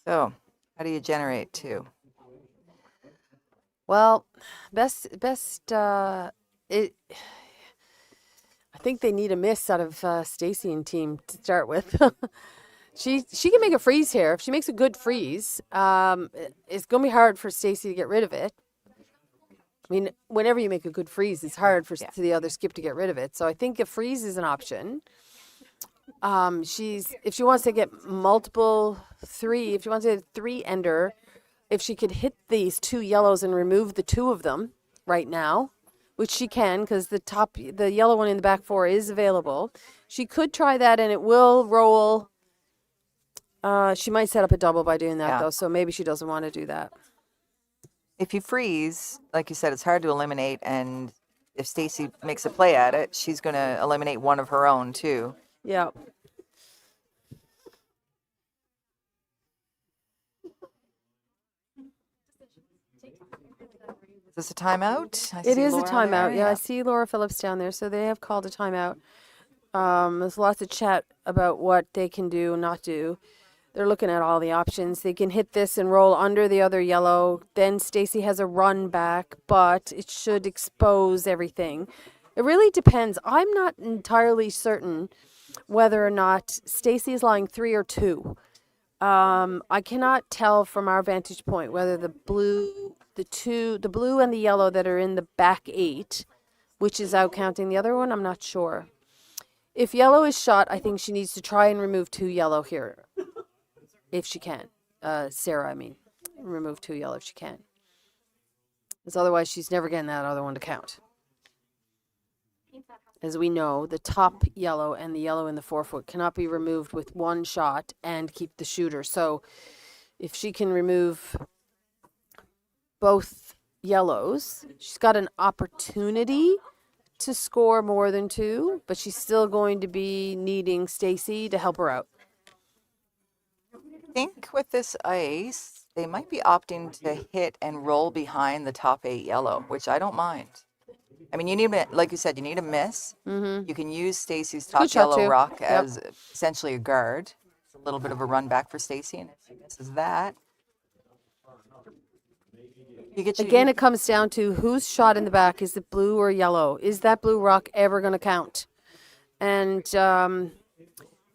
So, how do you generate 2? Well, I think they need a miss out of Stacey and team to start with. She can make a freeze here. If she makes a good freeze, it's going to be hard for Stacey to get rid of it. I mean, whenever you make a good freeze, it's hard for the other skip to get rid of it. So I think a freeze is an option. If she wants to get if she wants to hit 3-ender, if she could hit these 2 yellows and remove the 2 of them right now, which she can because the yellow one in the back 4 is available. She could try that and it will roll. She might set up a double by doing that though, so maybe she doesn't want to do that. If you freeze, like you said, it's hard to eliminate, and if Stacey makes a play at it, she's going to eliminate one of her own too. Yeah. Is this a timeout? It is Laura a timeout. there. Yeah, I see Laura Phillips down there, so they have called a timeout. There's lots of chat about what they can do and not do. They're looking at all the options. They can hit this and roll under the other yellow. Then Stacey has a run back, but it should expose everything. It really depends. I'm not entirely certain whether or not Stacey is lying 3 or 2. I cannot tell from our vantage point whether the blue and the yellow that are in the back 8, which is out counting the other one, I'm not sure. If yellow is shot, I think she needs to try and remove 2 yellow here. If she can. Sarah, I mean. Remove 2 yellow if she can. Because otherwise she's never getting that other one to count. As we know, the top yellow and the yellow in the 4-foot cannot be removed with one shot and keep the shooter. So if she can remove both yellows, she's got an opportunity to score more than 2, but she's still going to be needing Stacey to help her out. I think with this ice, they might be opting to hit and roll behind the top 8 yellow, which I don't mind. I mean, you need, like you said, you need a miss. Mm-hmm. You can use Stacey's top shot, yellow too. rock Yep. as essentially a guard. It's a little bit of a run back for Stacey, and if she misses that, you get Again, it comes down to whose shot in the back. Is it blue or yellow? Is that blue rock ever going to count? And,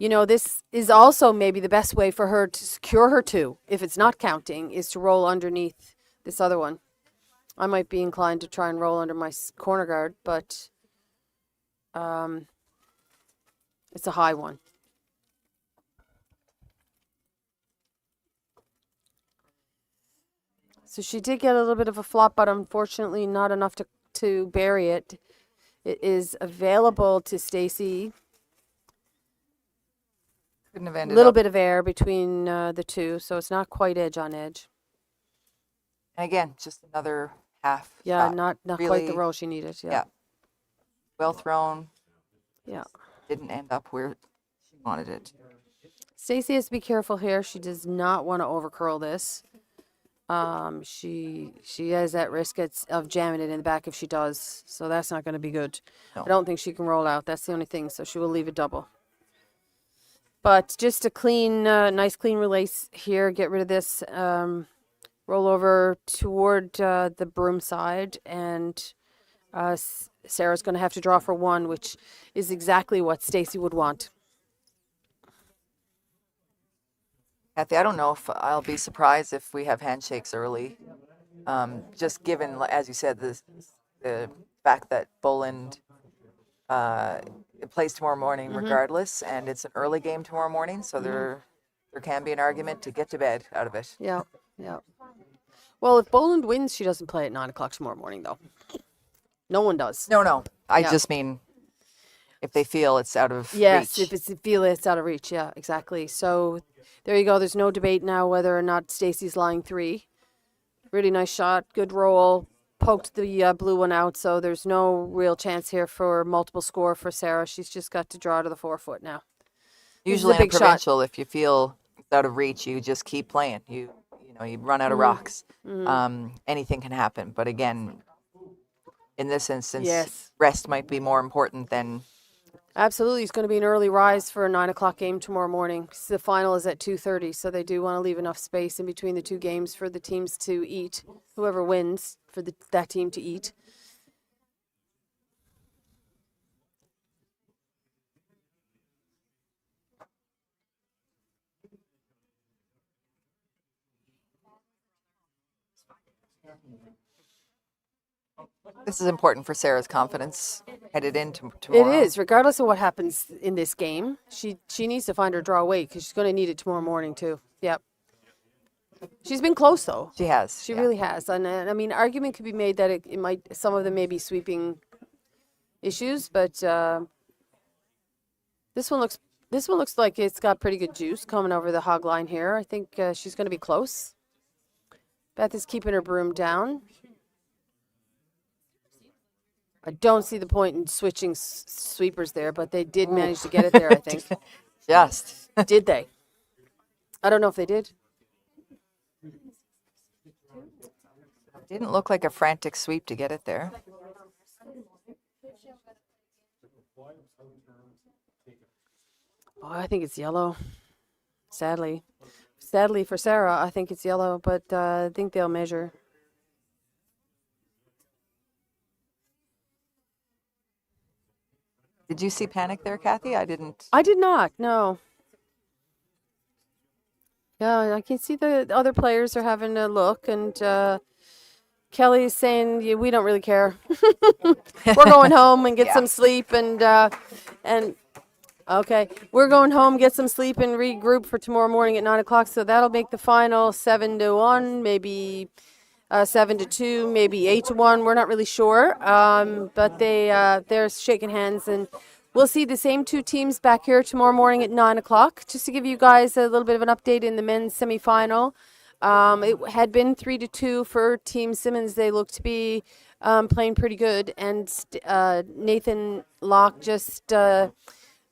this is also maybe the best way for her to secure her 2, if it's not counting, is to roll underneath this other one. I might be inclined to try and roll under my corner guard, but it's a high one. So she did get a little bit of a flop, but unfortunately not enough to bury it. It is available to Stacey. Couldn't have A ended little up. bit of air between the two, so it's not quite edge on edge. And again, just another half Yeah, shot. not quite the Really, roll she needed. Yeah. yeah, well thrown. Yeah. Didn't end up where she wanted it. Stacey has to be careful here. She does not want to over curl this. She has that risk of jamming it in the back if she does, so that's not going to be good. No. I don't think she can roll out. That's the only thing. So she will leave it double. But just a clean, nice clean release here. Get rid of this. Roll over toward the broom side, and Sarah's going to have to draw for one, which is exactly what Stacey would want. Cathy, I don't know if I'll be surprised if we have handshakes early. Just given, as you said, the fact that Boland plays tomorrow morning regardless, and it's an early game tomorrow morning, so there can be an argument to get to bed out of it. Yeah, yeah. Well, if Boland wins, she doesn't play at 9 o'clock tomorrow morning, though. No one does. No. I Yeah. just mean if they feel it's out of Yes, reach. if it's out of reach. Yeah, exactly. So there you go. There's no debate now whether or not Stacey's lying 3. Really nice shot. Good roll. Poked the blue one out. So there's no real chance here for multiple score for Sarah. She's just got to draw to the 4-foot now. Usually in a big shot. provincial, if you feel it's out of reach, you just keep playing. You run out of rocks. Anything can happen. But again, in this instance, Yes. rest might be more important than. Absolutely. It's going to be an early rise for a 9 o'clock game tomorrow morning. The final is at 2:30, so they do want to leave enough space in between the two games for the teams to eat. Whoever wins, for that team to eat. This is important for Sarah's confidence headed into It tomorrow. is, regardless of what happens in this game. She needs to find her draw weight because she's going to need it tomorrow morning too. Yep. She's been close though. She has. She yeah. really has, and I mean, argument could be made that it might. Some of them may be sweeping issues, but this one looks like it's got pretty good juice coming over the hog line here. I think she's going to be close. Beth is keeping her broom down. I don't see the point in switching sweepers there, but they did manage to get it there, I think. Just. Did they? I don't know if they did. Didn't look like a frantic sweep to get it there. Oh, I think it's yellow. Sadly for Sarah, I think it's yellow, but I think they'll measure. Did you see panic there, Cathy? I didn't. I did not. No. Yeah, I can see the other players are having a look, and Kelly's saying, yeah, we don't really care. We're going home and get some sleep, and okay, we're going home, get some sleep, and regroup for tomorrow morning at 9 o'clock. So that'll make the final 7-1, maybe 7-2, maybe 8-1. We're not really sure, but they're shaking hands, and we'll see the same two teams back here tomorrow morning at 9 o'clock. Just to give you guys a little bit of an update in the men's semifinal. It had been 3-2 for Team Simmons. They look to be playing pretty good, and Nathan Locke just nailed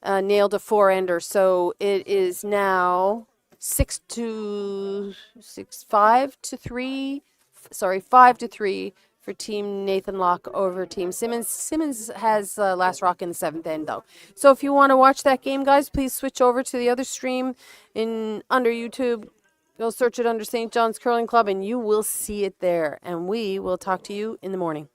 a 4-ender. So it is now 5-3 for Team Nathan Locke over Team Simmons. Simmons has last rock in the 7th end, though. So if you want to watch that game, guys, please switch over to the other stream under YouTube. Go search it under St. John's Curling Club, and you will see it there. And we will talk to you in the morning.